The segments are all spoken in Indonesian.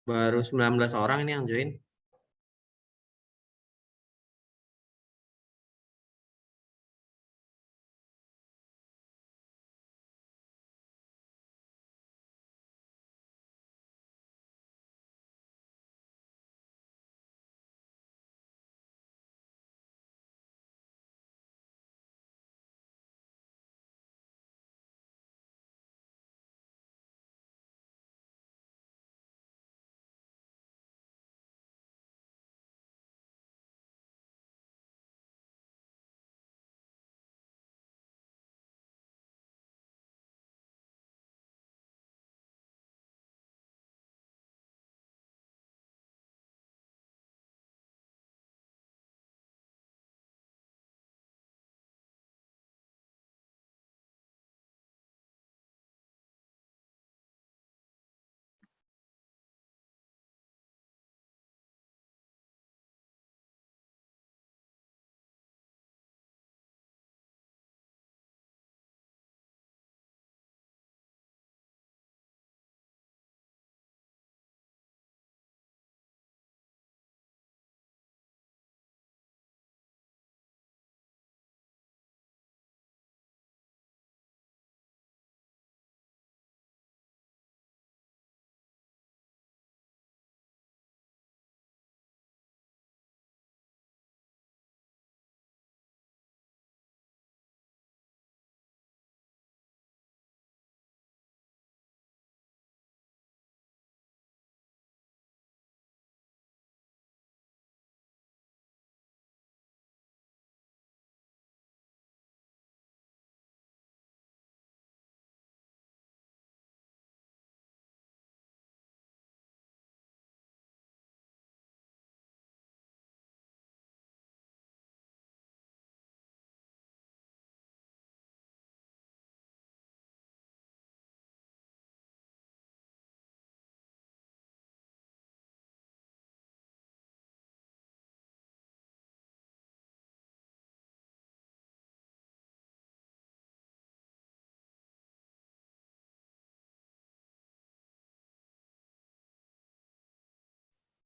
Baru 19 orang ini yang join.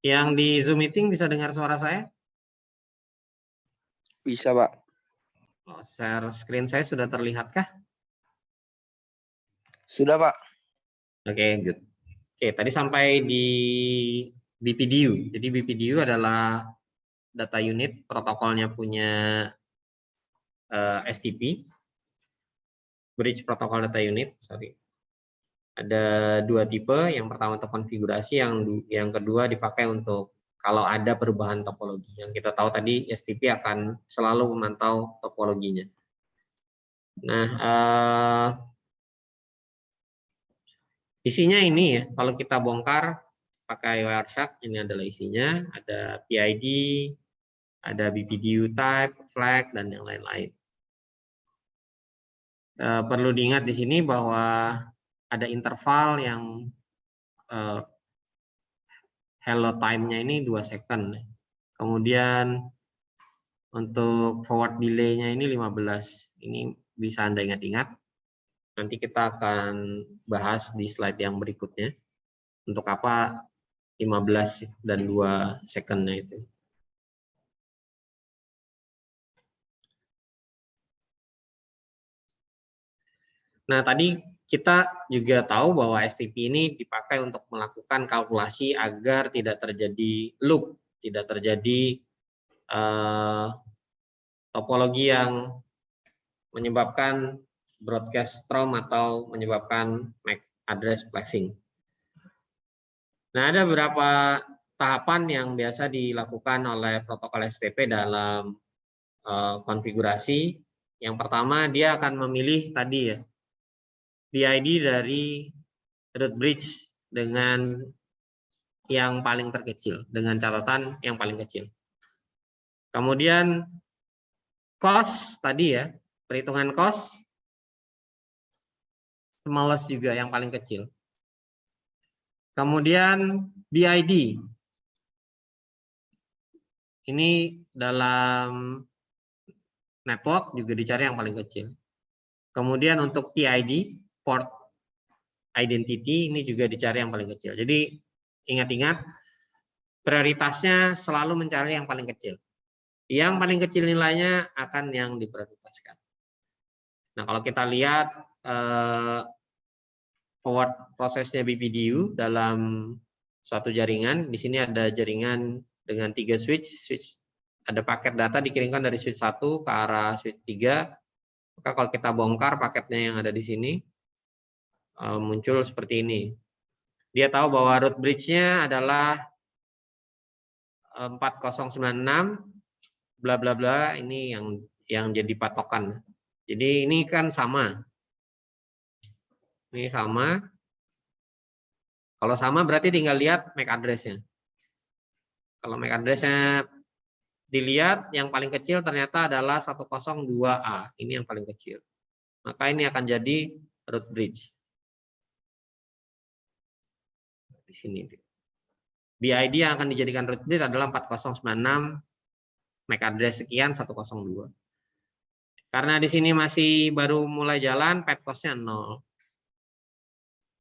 Yang di Zoom meeting bisa dengar suara saya? Bisa, Pak. Oh, share screen saya sudah terlihatkah? Sudah, Pak. Oke, good. Oke, tadi sampai di BPDU. Jadi BPDU adalah data unit, protokolnya punya STP, Bridge Protocol Data Unit, sorry. Ada dua tipe, yang pertama untuk konfigurasi, yang kedua dipakai untuk kalau ada perubahan topologi. Yang kita tahu tadi STP akan selalu memantau topologinya. Nah, isinya ini ya, kalau kita bongkar pakai Wireshark, ini adalah isinya, ada PID, ada BPDU type, flag, dan yang lain-lain. Perlu diingat di sini bahwa ada interval yang hello time-nya ini 2 second. Kemudian untuk forward delay-nya ini 15. Ini bisa Anda ingat-ingat. Nanti kita akan bahas di slide yang berikutnya. Untuk apa 15 dan 2 second-nya itu. Nah, tadi kita juga tahu bahwa STP ini dipakai untuk melakukan kalkulasi agar tidak terjadi loop, tidak terjadi topologi yang menyebabkan broadcast strom atau menyebabkan MAC address flushing. Nah, ada beberapa tahapan yang biasa dilakukan oleh protokol STP dalam konfigurasi. Yang pertama, dia akan memilih tadi ya, PID dari root bridge dengan yang paling terkecil, dengan catatan yang paling kecil. Kemudian cost tadi ya, perhitungan cost, smallest juga yang paling kecil. Kemudian BID, ini dalam network juga dicari yang paling kecil. Kemudian untuk PID, port identity, ini juga dicari yang paling kecil. Jadi ingat-ingat prioritasnya selalu mencari yang paling kecil. Yang paling kecil nilainya akan yang diprioritaskan. Nah, kalau kita lihat forward prosesnya BPDU dalam suatu jaringan, di sini ada jaringan dengan 3 switch, ada paket data dikirimkan dari switch 1 ke arah switch 3. Maka kalau kita bongkar paketnya yang ada di sini, muncul seperti ini. Dia tahu bahwa root bridge-nya adalah 4096 bla bla bla, ini yang jadi patokan. Jadi ini kan sama. Ini sama. Kalau sama berarti tinggal lihat MAC address-nya. Kalau MAC address-nya dilihat, yang paling kecil ternyata adalah 102A. Ini yang paling kecil. Maka ini akan jadi root bridge. Di sini. BID yang akan dijadikan root bridge adalah 4096 MAC address sekian 102. Karena di sini masih baru mulai jalan, path cost-nya 0.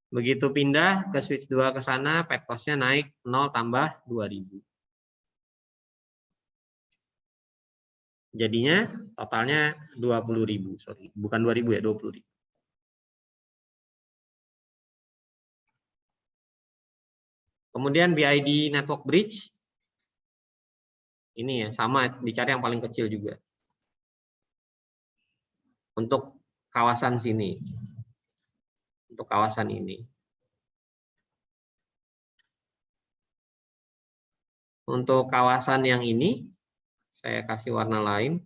Begitu pindah ke switch 2 ke sana, path cost-nya naik 0 tambah 2000. Jadinya totalnya 20.000, sorry, bukan 2000 ya, 20.000. Kemudian BID network bridge, ini ya sama, dicari yang paling kecil juga. Untuk kawasan sini, untuk kawasan ini. Untuk kawasan yang ini, saya kasih warna lain.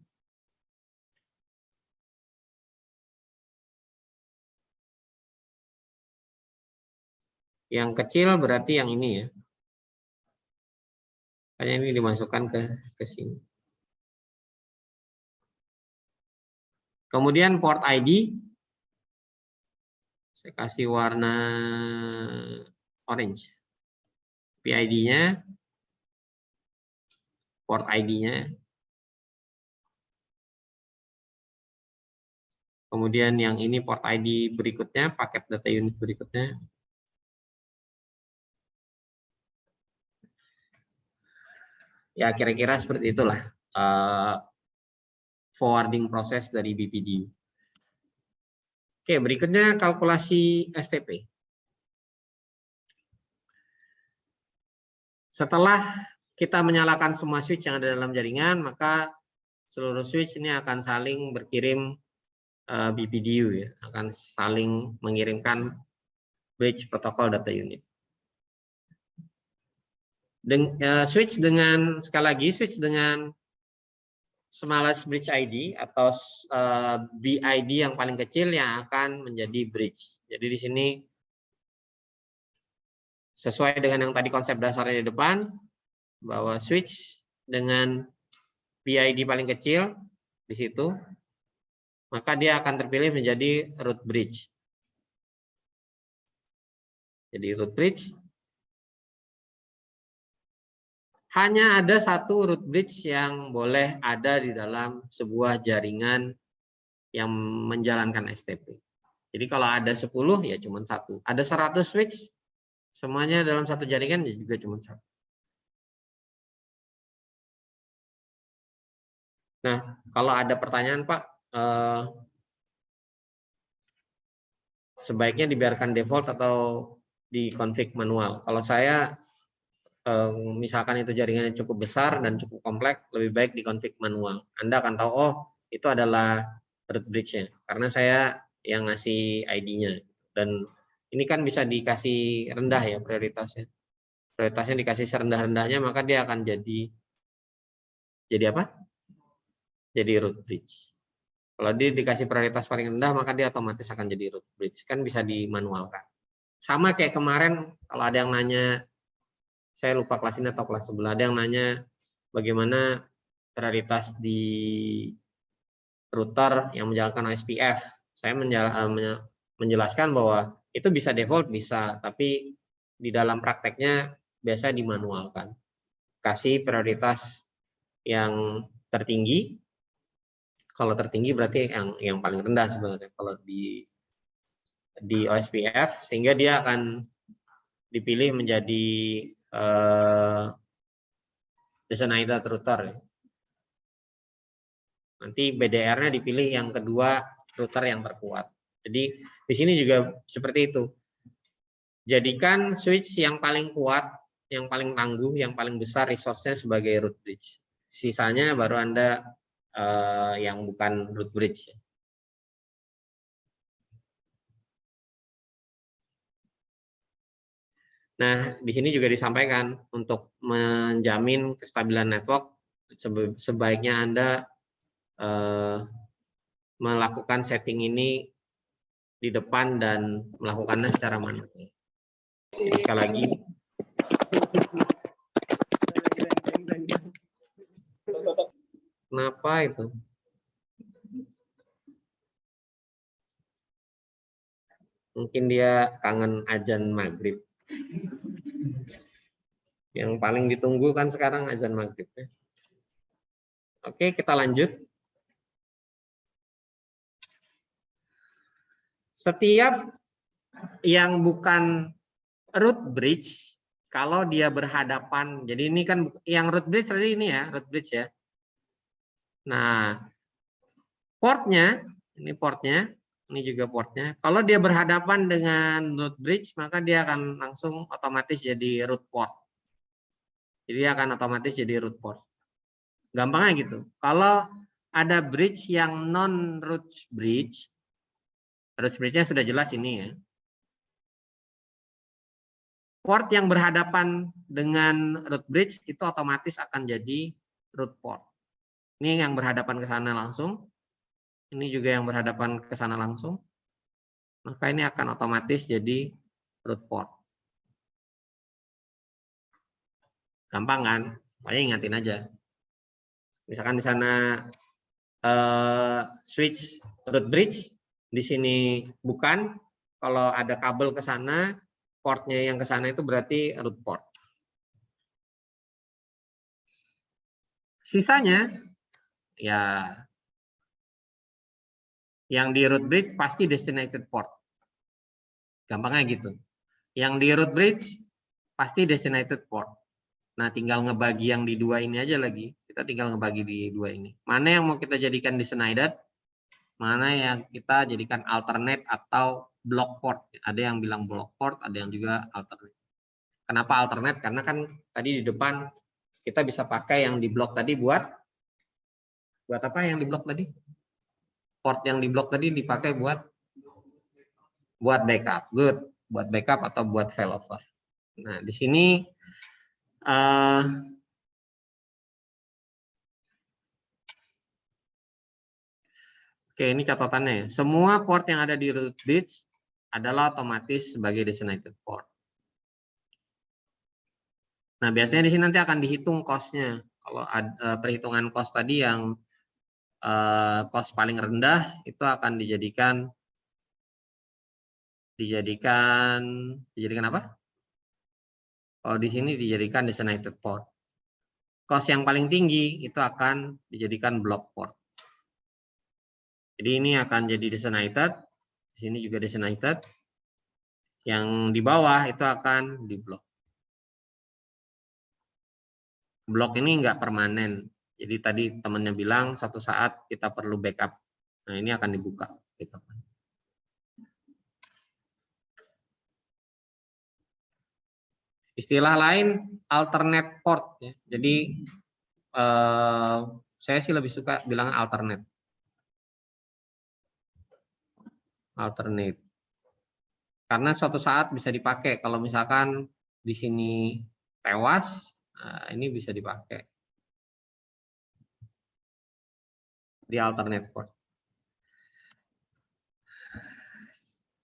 Yang kecil berarti yang ini ya. Makanya ini dimasukkan ke sini. Kemudian port ID, saya kasih warna orange. PID-nya, port ID-nya. Kemudian yang ini port ID berikutnya, paket data unit berikutnya. Ya kira-kira seperti itulah forwarding proses dari BPDU. Oke, berikutnya kalkulasi STP. Setelah kita menyalakan semua switch yang ada dalam jaringan, maka seluruh switch ini akan saling berkirim BPDU ya, akan saling mengirimkan bridge protocol data unit. Switch dengan, sekali lagi, switch dengan smallest bridge ID atau BID yang paling kecil yang akan menjadi bridge. Jadi di sini sesuai dengan yang tadi konsep dasarnya di depan, bahwa switch dengan BID paling kecil di situ, maka dia akan terpilih menjadi root bridge. Jadi root bridge hanya ada satu root bridge yang boleh ada di dalam sebuah jaringan yang menjalankan STP. Jadi kalau ada 10 ya cuma satu. Ada 100 switch, semuanya dalam satu jaringan ya juga cuma satu. Nah, kalau ada pertanyaan Pak, sebaiknya dibiarkan default atau di config manual. Kalau saya misalkan itu jaringannya cukup besar dan cukup kompleks, lebih baik di config manual. Anda akan tahu, oh itu adalah root bridge-nya, karena saya yang ngasih ID-nya. Dan ini kan bisa dikasih rendah ya prioritasnya. Prioritasnya dikasih serendah-rendahnya, maka dia akan jadi apa? Jadi root bridge. Kalau dia dikasih prioritas paling rendah, maka dia otomatis akan jadi root bridge. Kan bisa dimanualkan. Sama kayak kemarin, kalau ada yang nanya, saya lupa kelas ini atau kelas sebelah, ada yang nanya bagaimana prioritas di router yang menjalankan OSPF. Saya menjelaskan bahwa itu bisa default, bisa, tapi di dalam prakteknya biasa dimanualkan. Kasih prioritas yang tertinggi. Kalau tertinggi berarti yang paling rendah sebenarnya kalau di OSPF, sehingga dia akan dipilih menjadi designated router. Nanti BDR-nya dipilih yang kedua router yang terkuat. Jadi di sini juga seperti itu. Jadikan switch yang paling kuat, yang paling tangguh, yang paling besar resource-nya sebagai root bridge. Sisanya baru Anda yang bukan root bridge. Nah, di sini juga disampaikan untuk menjamin kestabilan network, sebaiknya Anda melakukan setting ini di depan dan melakukannya secara manual. Jadi sekali lagi, kenapa itu? Mungkin dia kangen azan maghrib. Yang paling ditunggu kan sekarang azan maghrib. Oke, kita lanjut. Setiap yang bukan root bridge, kalau dia berhadapan, jadi ini kan yang root bridge tadi ini ya, root bridge ya. Nah, portnya, ini portnya, ini juga portnya. Kalau dia berhadapan dengan root bridge, maka dia akan langsung otomatis jadi root port. Jadi dia akan otomatis jadi root port. Gampangnya gitu. Kalau ada bridge yang non root bridge, root bridge-nya sudah jelas ini ya. Port yang berhadapan dengan root bridge itu otomatis akan jadi root port. Ini yang berhadapan ke sana langsung. Ini juga yang berhadapan ke sana langsung. Maka ini akan otomatis jadi root port. Gampang kan? Pokoknya ingatin aja. Misalkan di sana switch root bridge, di sini bukan. Kalau ada kabel ke sana, portnya yang ke sana itu berarti root port. Sisanya ya yang di root bridge pasti designated port. Gampangnya gitu. Yang di root bridge pasti designated port. Nah, tinggal ngebagi yang di dua ini aja lagi. Kita tinggal ngebagi di dua ini. Mana yang mau kita jadikan designated, mana yang kita jadikan alternate atau block port. Ada yang bilang block port, ada yang juga alternate. Kenapa alternate? Karena kan tadi di depan kita bisa pakai yang di blok tadi buat apa yang di blok tadi? Port yang di blok tadi dipakai buat backup. Good. Buat backup atau buat failover. Nah, di sini oke, ini catatannya ya. Semua port yang ada di root bridge adalah otomatis sebagai designated port. Nah, biasanya di sini nanti akan dihitung cost-nya. Kalau perhitungan cost tadi yang cost paling rendah itu akan dijadikan apa? Kalau di sini dijadikan designated port. Cost yang paling tinggi itu akan dijadikan block port. Jadi ini akan jadi designated, di sini juga designated. Yang di bawah itu akan di block. Blok ini enggak permanen. Jadi tadi temannya bilang satu saat kita perlu backup. Nah, ini akan dibuka. Istilah lain alternate port. Ya. Jadi saya sih lebih suka bilang alternate. Alternate. Karena suatu saat bisa dipakai. Kalau misalkan di sini tewas, nah ini bisa dipakai di alternate port.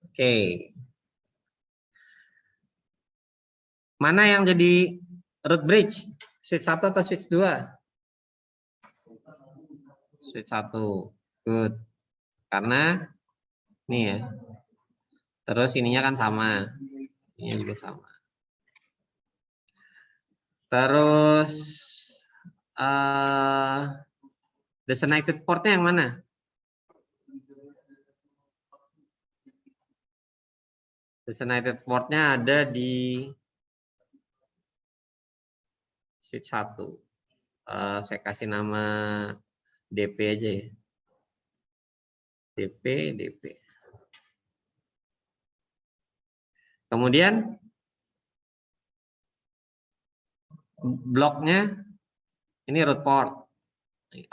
Oke. Mana yang jadi root bridge? Switch 1 atau switch 2? Switch 1. Good. Karena ini ya. Terus ininya kan sama. Ininya juga sama. Terus designated portnya yang mana? Designated portnya ada di switch 1. Saya kasih nama DP aja ya. DP. Kemudian bloknya ini root port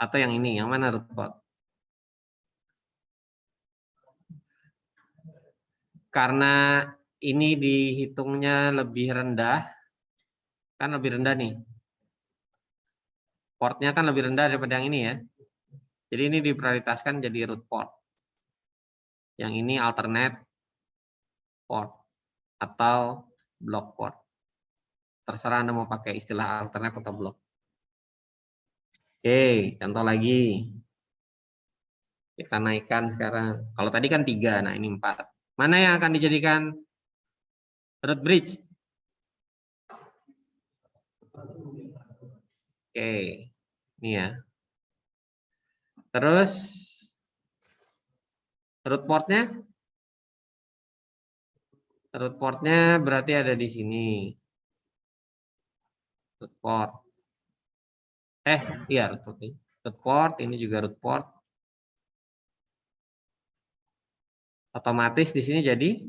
atau yang ini, yang mana root port? Karena ini dihitungnya lebih rendah, kan lebih rendah nih. Portnya kan lebih rendah daripada yang ini ya. Jadi ini diprioritaskan jadi root port. Yang ini alternate port atau block port. Terserah Anda mau pakai istilah alternate atau block. Oke, contoh lagi. Kita naikkan sekarang. Kalau tadi kan 3, nah ini 4. Mana yang akan dijadikan root bridge? Oke, ini ya. Terus root portnya berarti ada di sini. Root port. Iya root port, ini juga root port. Otomatis di sini jadi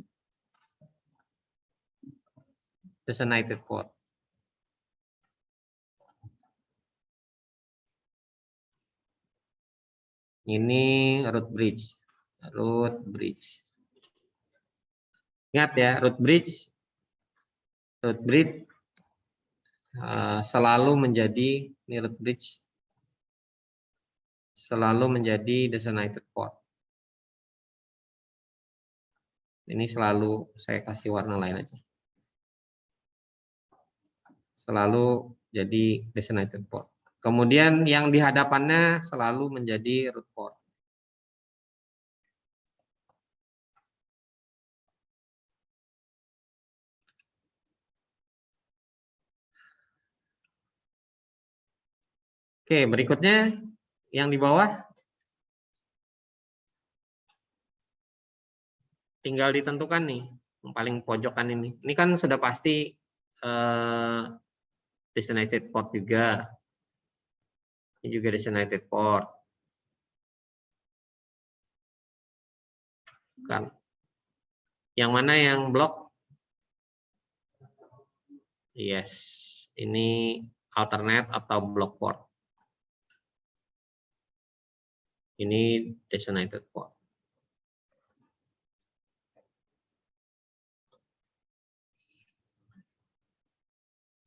designated port. Ini root bridge. Ingat ya, root bridge selalu menjadi designated port. Ini selalu saya kasih warna lain aja. Selalu jadi designated port. Kemudian yang di hadapannya selalu menjadi root port. Oke, berikutnya yang di bawah tinggal ditentukan nih, yang paling pojokan ini. Ini kan sudah pasti designated port juga. Ini juga designated port. Kan. Yang mana yang blok? Yes, ini alternate atau block port. Ini designated port.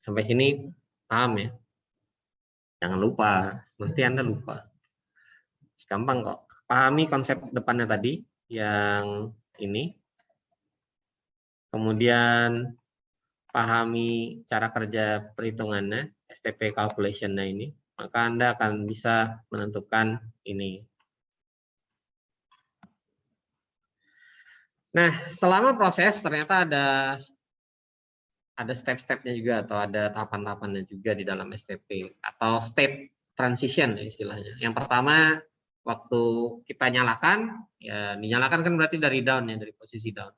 Sampai sini paham ya? Jangan lupa, nanti Anda lupa. Gampang kok. Pahami konsep depannya tadi, yang ini. Kemudian pahami cara kerja perhitungannya, STP calculation-nya ini. Maka Anda akan bisa menentukan ini. Nah, selama proses ternyata ada step-stepnya juga atau ada tahapan-tahapannya juga di dalam STP atau state transition istilahnya. Yang pertama waktu kita nyalakan, ya dinyalakan kan berarti dari down ya, dari posisi down.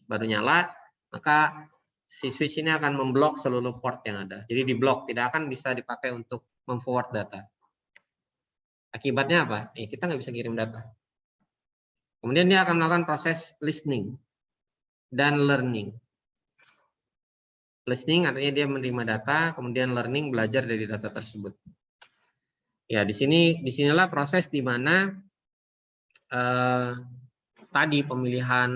Baru nyala, maka si switch ini akan memblok seluruh port yang ada. Jadi di blok, tidak akan bisa dipakai untuk memforward data. Akibatnya apa? Kita nggak bisa kirim data. Kemudian dia akan melakukan proses listening dan learning. Listening artinya dia menerima data, kemudian learning belajar dari data tersebut. Ya, disinilah proses di mana tadi pemilihan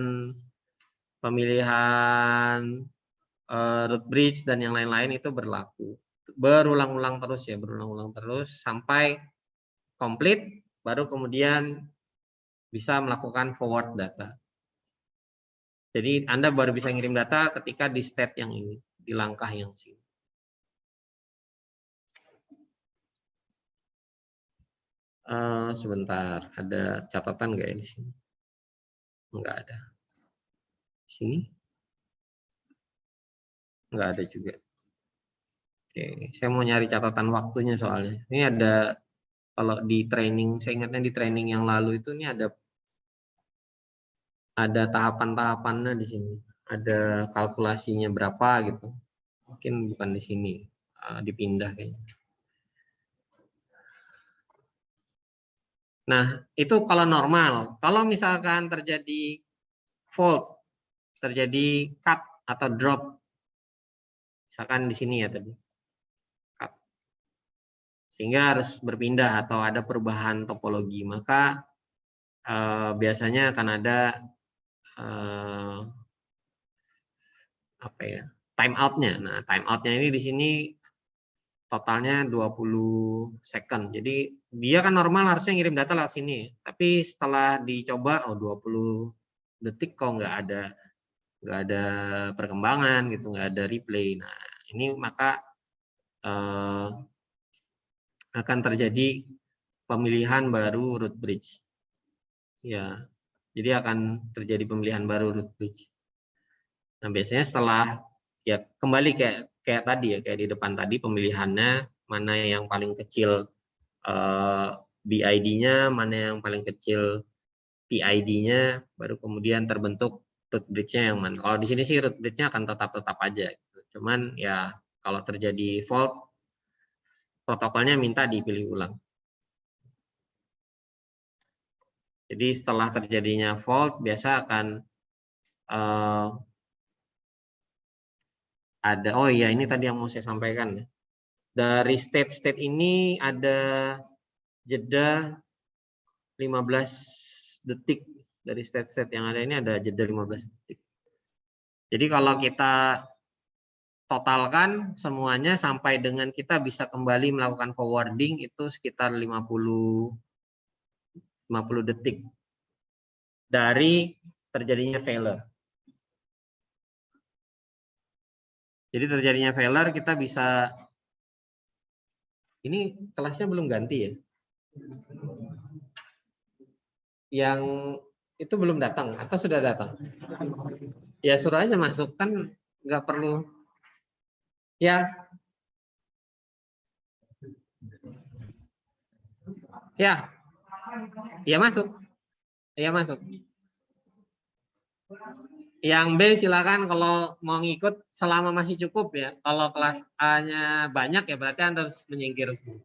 root bridge dan yang lain-lain itu berlaku. Berulang-ulang terus ya, berulang-ulang terus sampai komplit, baru kemudian bisa melakukan forward data. Jadi Anda baru bisa ngirim data ketika di step yang ini, di langkah yang sini. Sebentar, ada catatan nggak ya di sini? Nggak ada. Di sini? Nggak ada juga. Oke, saya mau nyari catatan waktunya soalnya. Ini ada, kalau di training, saya ingatnya di training yang lalu itu ini ada tahapan-tahapannya di sini. Ada kalkulasinya berapa gitu. Mungkin bukan di sini. dipindah kayaknya. Nah, itu kalau normal. Kalau misalkan terjadi fault, terjadi cut atau drop, misalkan di sini ya tadi, cut, sehingga harus berpindah atau ada perubahan topologi, maka biasanya akan ada apa ya, time out-nya. Nah, time out-nya ini di sini totalnya 20 second. Jadi dia kan normal harusnya ngirim data lewat sini, tapi setelah dicoba 20 detik kok nggak ada perkembangan gitu, nggak ada replay. Nah, ini maka akan terjadi pemilihan baru root bridge. Ya, jadi akan terjadi pemilihan baru root bridge. Nah, biasanya setelah ya kembali kayak tadi ya, kayak di depan tadi pemilihannya mana yang paling kecil BID-nya, mana yang paling kecil PID-nya, baru kemudian terbentuk root bridge-nya yang mana. Kalau di sini sih root bridge-nya akan tetap aja. Gitu. Cuman ya kalau terjadi fault, protokolnya minta dipilih ulang. Jadi setelah terjadinya fault, biasa akan ada, oh iya ini tadi yang mau saya sampaikan. Dari state-state ini ada jeda 15 detik. Dari state-state yang ada ini ada jeda 15 detik. Jadi kalau kita totalkan semuanya sampai dengan kita bisa kembali melakukan forwarding itu sekitar 50 detik dari terjadinya failure. Jadi terjadinya failure kita bisa, ini kelasnya belum ganti ya? Yang itu belum datang atau sudah datang? Ya suruh aja masuk, kan nggak perlu. Ya, ya masuk, ya masuk. Yang B silakan kalau mau ngikut selama masih cukup ya. Kalau kelas A-nya banyak ya berarti Anda harus menyingkir semua.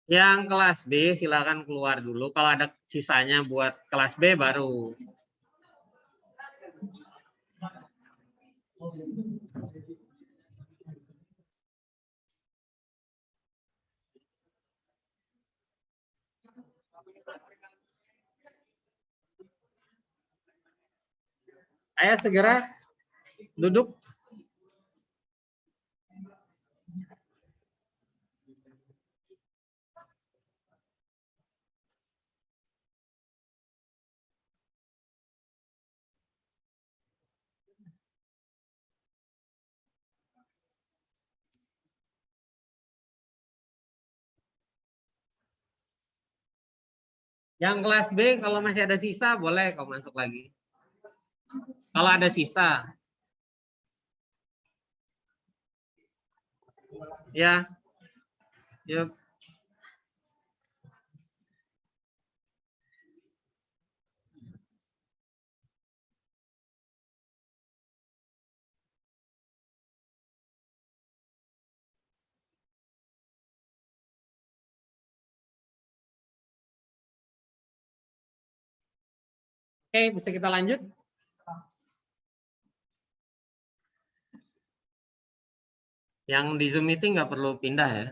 Yang kelas B silakan keluar dulu. Kalau ada sisanya buat kelas B baru. Ayo segera duduk. Yang kelas B kalau masih ada sisa boleh kau masuk lagi. Kalau ada sisa. Ya. Yuk. Oke, bisa kita lanjut? Yang di Zoom meeting nggak perlu pindah ya.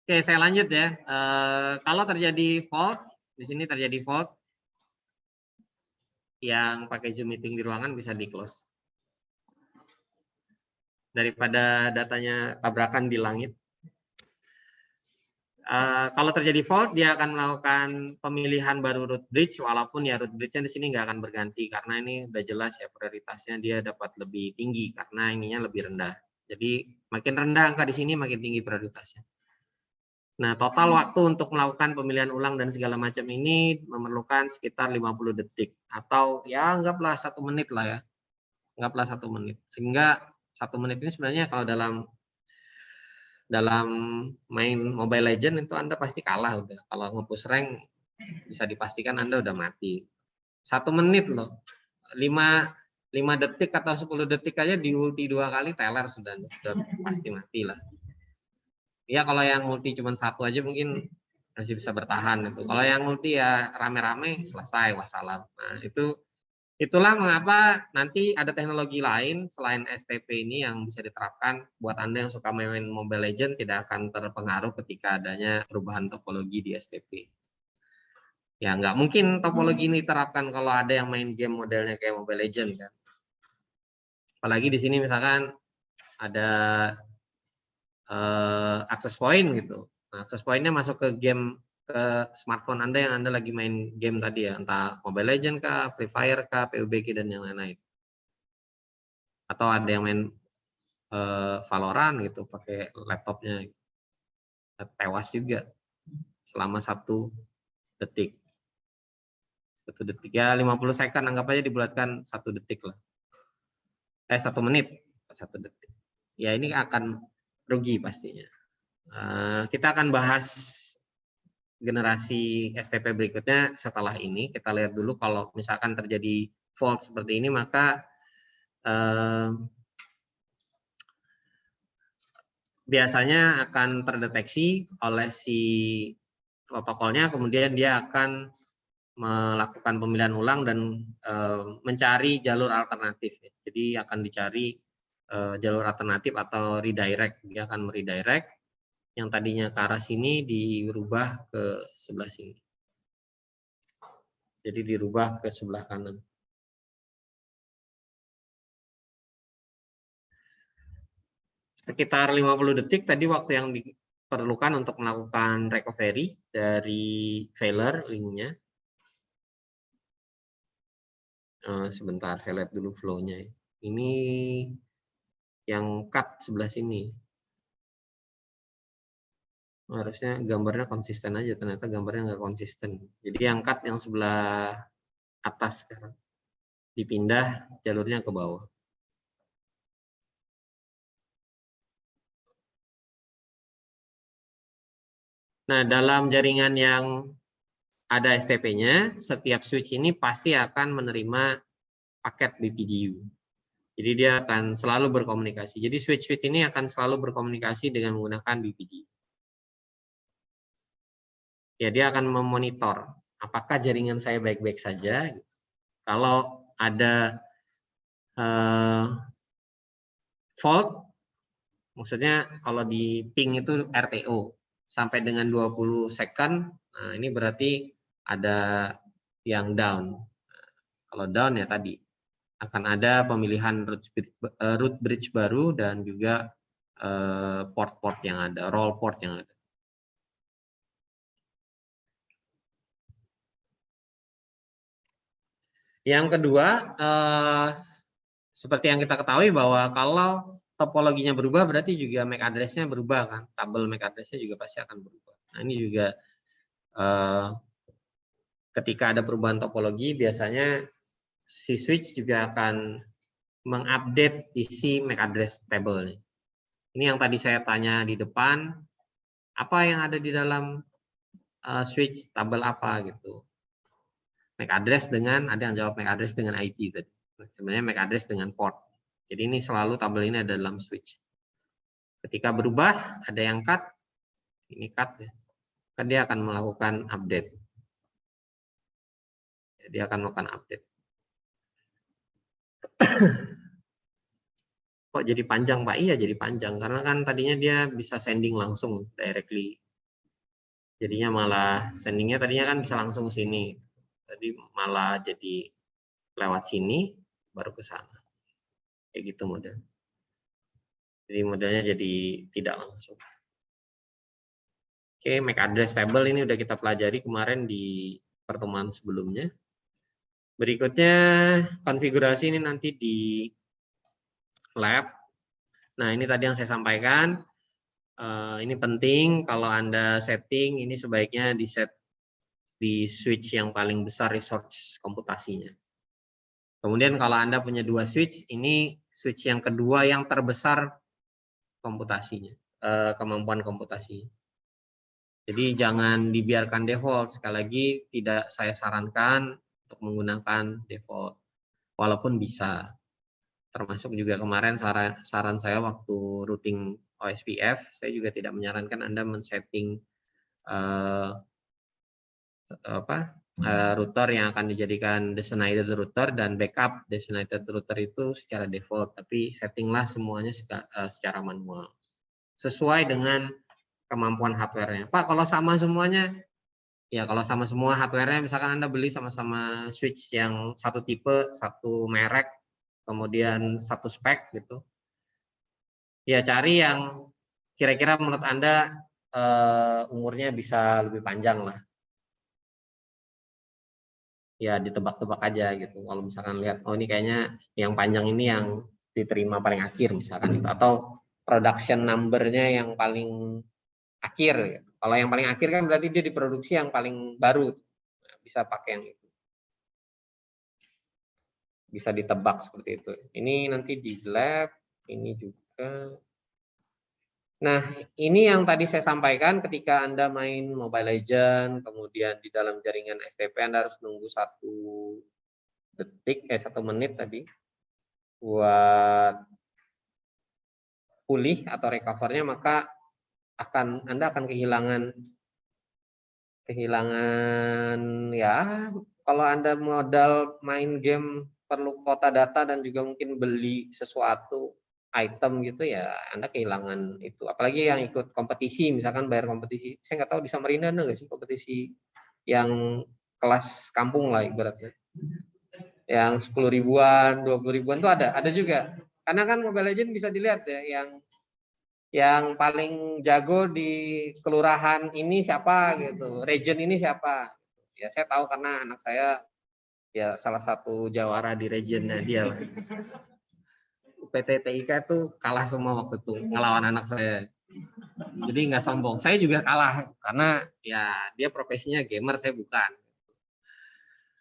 Oke, saya lanjut ya. Kalau terjadi fault, di sini terjadi fault, yang pakai Zoom meeting di ruangan bisa di close. Daripada datanya tabrakan di langit. Kalau terjadi fault, dia akan melakukan pemilihan baru root bridge, walaupun ya root bridge-nya di sini nggak akan berganti, karena ini udah jelas ya prioritasnya dia dapat lebih tinggi, karena ininya lebih rendah. Jadi makin rendah angka di sini, makin tinggi prioritasnya. Nah, total waktu untuk melakukan pemilihan ulang dan segala macam ini memerlukan sekitar 50 detik atau ya anggaplah 1 menit lah ya. Anggaplah 1 menit. Sehingga 1 menit ini sebenarnya kalau dalam main Mobile Legends itu Anda pasti kalah udah. Kalau nge-push rank bisa dipastikan Anda udah mati. 1 menit loh. 5 detik atau 10 detik aja di ulti 2 kali teler sudah pasti mati lah. Ya kalau yang multi cuma 1 aja mungkin masih bisa bertahan itu. Kalau yang multi ya rame-rame selesai wassalam. Nah, itulah mengapa nanti ada teknologi lain selain STP ini yang bisa diterapkan buat Anda yang suka main Mobile Legends tidak akan terpengaruh ketika adanya perubahan topologi di STP. Ya nggak mungkin topologi ini diterapkan kalau ada yang main game modelnya kayak Mobile Legends kan. Apalagi di sini misalkan ada access point gitu. Nah, access point-nya masuk ke game ke smartphone Anda yang Anda lagi main game tadi ya, entah Mobile Legends kah, Free Fire kah, PUBG dan yang lain-lain. Atau ada yang main Valorant gitu pakai laptopnya, tewas juga selama 1 detik. 1 detik ya 50 second anggap aja dibulatkan 1 detik lah. 1 menit 1 detik. Ya ini akan rugi pastinya. Kita akan bahas generasi STP berikutnya setelah ini. Kita lihat dulu kalau misalkan terjadi fault seperti ini maka biasanya akan terdeteksi oleh si protokolnya, kemudian dia akan melakukan pemilihan ulang dan mencari jalur alternatif. Jadi akan dicari jalur alternatif atau redirect. Dia akan meredirect yang tadinya ke arah sini dirubah ke sebelah sini. Jadi dirubah ke sebelah kanan. Sekitar 50 detik tadi waktu yang diperlukan untuk melakukan recovery dari failure linknya. Sebentar, saya lihat dulu flow-nya. Ini yang cut sebelah sini. Harusnya gambarnya konsisten aja, ternyata gambarnya nggak konsisten. Jadi yang cut yang sebelah atas sekarang. Dipindah jalurnya ke bawah. Nah, dalam jaringan yang ada STP-nya, setiap switch ini pasti akan menerima paket BPDU. Jadi dia akan selalu berkomunikasi. Jadi switch-switch ini akan selalu berkomunikasi dengan menggunakan BPDU. Ya, dia akan memonitor apakah jaringan saya baik-baik saja. Kalau ada fault, maksudnya kalau di ping itu RTO sampai dengan 20 second, nah ini berarti ada yang down. Kalau down ya tadi akan ada pemilihan root bridge baru dan juga port-port yang ada, roll port yang ada. Yang kedua, seperti yang kita ketahui bahwa kalau topologinya berubah berarti juga MAC address-nya berubah kan, tabel MAC address-nya juga pasti akan berubah. Nah ini juga ketika ada perubahan topologi biasanya si switch juga akan mengupdate isi MAC address table-nya. Ini yang tadi saya tanya di depan, apa yang ada di dalam switch tabel apa gitu. MAC address dengan, ada yang jawab MAC address dengan IP tadi. Sebenarnya MAC address dengan port. Jadi ini selalu tabel ini ada dalam switch. Ketika berubah, ada yang cut, ini cut ya. Kan dia akan melakukan update. Dia akan melakukan update. Kok jadi panjang Pak? Iya jadi panjang, karena kan tadinya dia bisa sending langsung, directly. Jadinya malah, sendingnya tadinya kan bisa langsung sini. Tadi malah jadi lewat sini, baru ke sana. Kayak gitu model. Jadi modelnya jadi tidak langsung. Oke, MAC address table ini udah kita pelajari kemarin di pertemuan sebelumnya. Berikutnya konfigurasi ini nanti di lab. Nah ini tadi yang saya sampaikan. Ini penting kalau Anda setting, ini sebaiknya di set di switch yang paling besar resource komputasinya. Kemudian kalau Anda punya 2 switch, ini switch yang kedua yang terbesar komputasinya, kemampuan komputasi. Jadi jangan dibiarkan default. Sekali lagi tidak saya sarankan untuk menggunakan default, walaupun bisa. Termasuk juga kemarin saran saya waktu routing OSPF, saya juga tidak menyarankan Anda men-setting router yang akan dijadikan designated router dan backup designated router itu secara default, tapi settinglah semuanya secara manual sesuai dengan kemampuan hardware-nya. Pak, kalau sama semuanya, ya kalau sama semua hardware-nya, misalkan Anda beli sama-sama switch yang satu tipe, satu merek, kemudian satu spek gitu, ya cari yang kira-kira menurut Anda umurnya bisa lebih panjang lah. Ya ditebak-tebak aja gitu. Kalau misalkan lihat, oh ini kayaknya yang panjang ini yang diterima paling akhir misalkan itu, atau production number-nya yang paling akhir gitu. Kalau yang paling akhir kan berarti dia diproduksi yang paling baru. Nah, bisa pakai yang itu. Bisa ditebak seperti itu. Ini nanti di lab, ini juga. Nah, ini yang tadi saya sampaikan ketika Anda main Mobile Legends, kemudian di dalam jaringan STP Anda harus nunggu 1 detik, 1 menit tadi buat pulih atau recovernya, maka Anda akan kehilangan ya, kalau Anda modal main game perlu kuota data dan juga mungkin beli sesuatu item gitu ya, Anda kehilangan itu. Apalagi yang ikut kompetisi, misalkan bayar kompetisi. Saya nggak tahu di Samarinda ada nggak sih kompetisi yang kelas kampung lah ibaratnya. Yang 10 ribuan, 20 ribuan tuh ada juga. Karena kan Mobile Legends bisa dilihat ya, yang paling jago di kelurahan ini siapa gitu, region ini siapa. Ya saya tahu karena anak saya ya salah satu jawara di regionnya dia lah. PT TIK itu kalah semua waktu itu ngelawan anak saya. Jadi nggak sombong. Saya juga kalah karena ya dia profesinya gamer, saya bukan.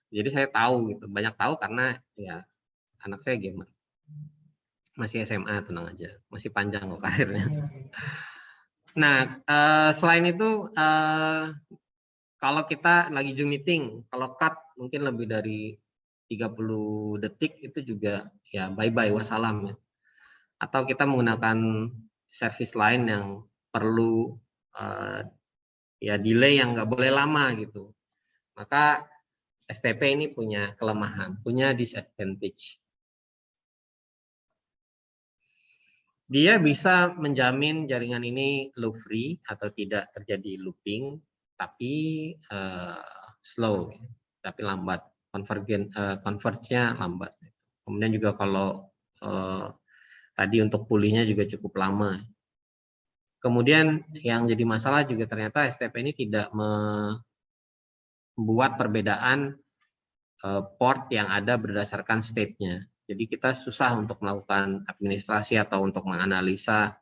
Jadi saya tahu gitu, banyak tahu karena ya anak saya gamer. Masih SMA, tenang aja, masih panjang kok karirnya. Nah, selain itu kalau kita lagi Zoom meeting, kalau cut mungkin lebih dari 30 detik itu juga ya bye-bye, wassalam ya. Atau kita menggunakan service lain yang perlu ya delay yang nggak boleh lama gitu. Maka STP ini punya kelemahan, punya disadvantage. Dia bisa menjamin jaringan ini loop free atau tidak terjadi looping, tapi slow, tapi lambat, converge-nya lambat. Kemudian juga kalau tadi untuk pulihnya juga cukup lama. Kemudian yang jadi masalah juga ternyata STP ini tidak membuat perbedaan port yang ada berdasarkan state-nya. Jadi kita susah untuk melakukan administrasi atau untuk menganalisa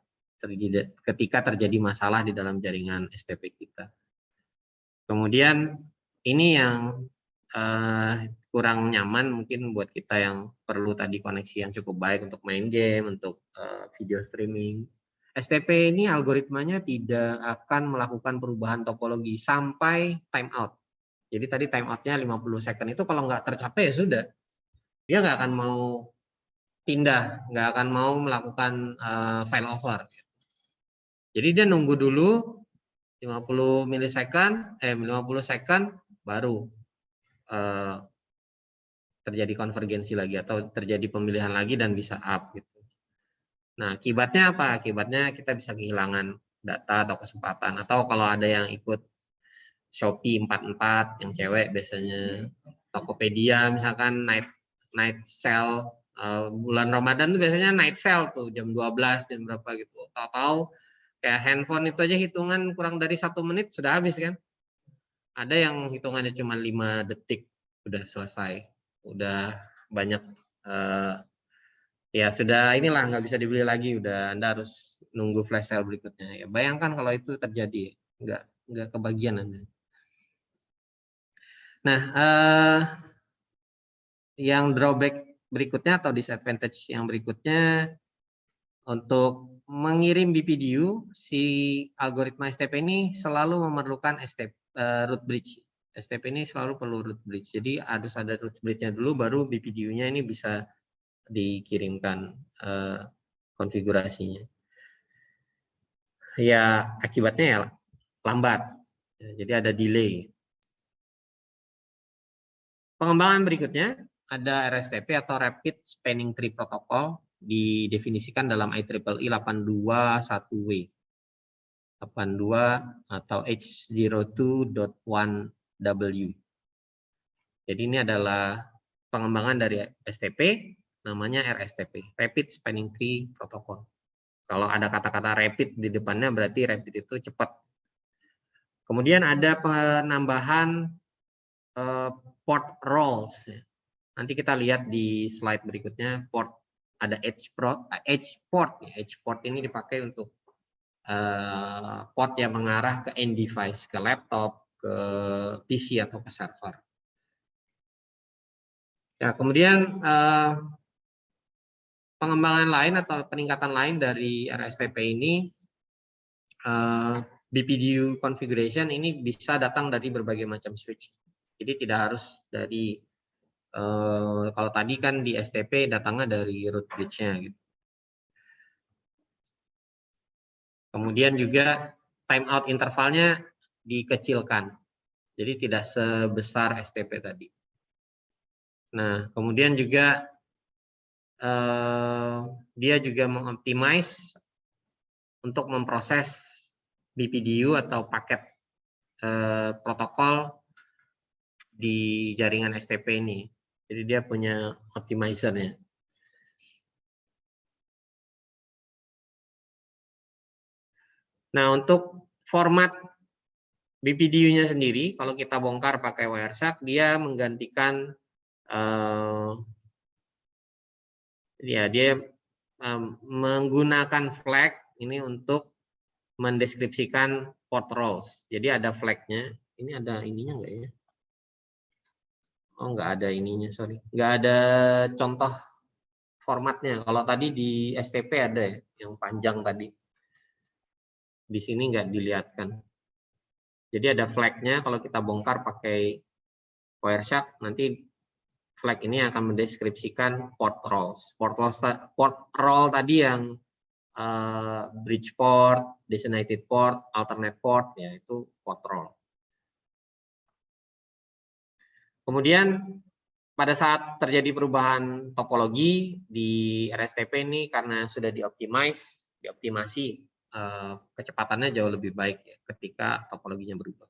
ketika terjadi masalah di dalam jaringan STP kita. Kemudian ini yang kurang nyaman mungkin buat kita yang perlu tadi koneksi yang cukup baik untuk main game, untuk video streaming. STP ini algoritmanya tidak akan melakukan perubahan topologi sampai timeout. Jadi tadi timeoutnya 50 second itu kalau nggak tercapai ya sudah. Dia nggak akan mau pindah, nggak akan mau melakukan failover. Jadi dia nunggu dulu 50 second baru terjadi konvergensi lagi atau terjadi pemilihan lagi dan bisa up gitu. Nah, akibatnya apa? Akibatnya kita bisa kehilangan data atau kesempatan, atau kalau ada yang ikut Shopee 44 yang cewek biasanya, Tokopedia misalkan night sale bulan Ramadan tuh biasanya night sale tuh jam 12 jam berapa gitu. Tahu-tahu kayak handphone itu aja hitungan kurang dari 1 menit sudah habis kan. Ada yang hitungannya cuma 5 detik udah selesai. Udah banyak ya sudah inilah nggak bisa dibeli lagi, udah Anda harus nunggu flash sale berikutnya. Ya, bayangkan kalau itu terjadi, nggak kebagian Anda. Nah, yang drawback berikutnya atau disadvantage yang berikutnya, untuk mengirim BPDU, si algoritma STP ini selalu memerlukan root bridge. STP ini selalu perlu root bridge. Jadi harus ada root bridge-nya dulu, baru BPDU-nya ini bisa dikirimkan konfigurasinya. Ya akibatnya ya lambat. Jadi ada delay. Pengembangan berikutnya ada RSTP atau Rapid Spanning Tree Protocol, didefinisikan dalam IEEE 821W. 82 atau H02.1W. Jadi ini adalah pengembangan dari STP, namanya RSTP, Rapid Spanning Tree Protocol. Kalau ada kata-kata rapid di depannya berarti rapid itu cepat. Kemudian ada penambahan port roles. Nanti kita lihat di slide berikutnya, ada edge port. Edge port ini dipakai untuk port yang mengarah ke end device, ke laptop, ke PC atau ke server. Ya, kemudian pengembangan lain atau peningkatan lain dari RSTP ini, BPDU configuration ini bisa datang dari berbagai macam switch. Jadi tidak harus dari kalau tadi kan di STP datangnya dari root bridge-nya gitu. Kemudian juga timeout intervalnya dikecilkan. Jadi tidak sebesar STP tadi. Nah, kemudian juga dia juga mengoptimize untuk memproses BPDU atau paket protokol di jaringan STP ini. Jadi dia punya optimizer-nya. Nah, untuk format BPDU-nya sendiri, kalau kita bongkar pakai Wireshark, dia menggantikan dia menggunakan flag ini untuk mendeskripsikan port roles. Jadi ada flag-nya. Ini ada ininya nggak ya? Oh, nggak ada ininya, sorry. Nggak ada contoh formatnya. Kalau tadi di STP ada ya, yang panjang tadi. Di sini nggak dilihatkan. Jadi ada flag-nya, kalau kita bongkar pakai Wireshark, nanti flag ini akan mendeskripsikan port roles. Port role tadi yang bridge port, designated port, alternate port, yaitu port role. Kemudian pada saat terjadi perubahan topologi di RSTP ini karena sudah dioptimasi, kecepatannya jauh lebih baik ya ketika topologinya berubah.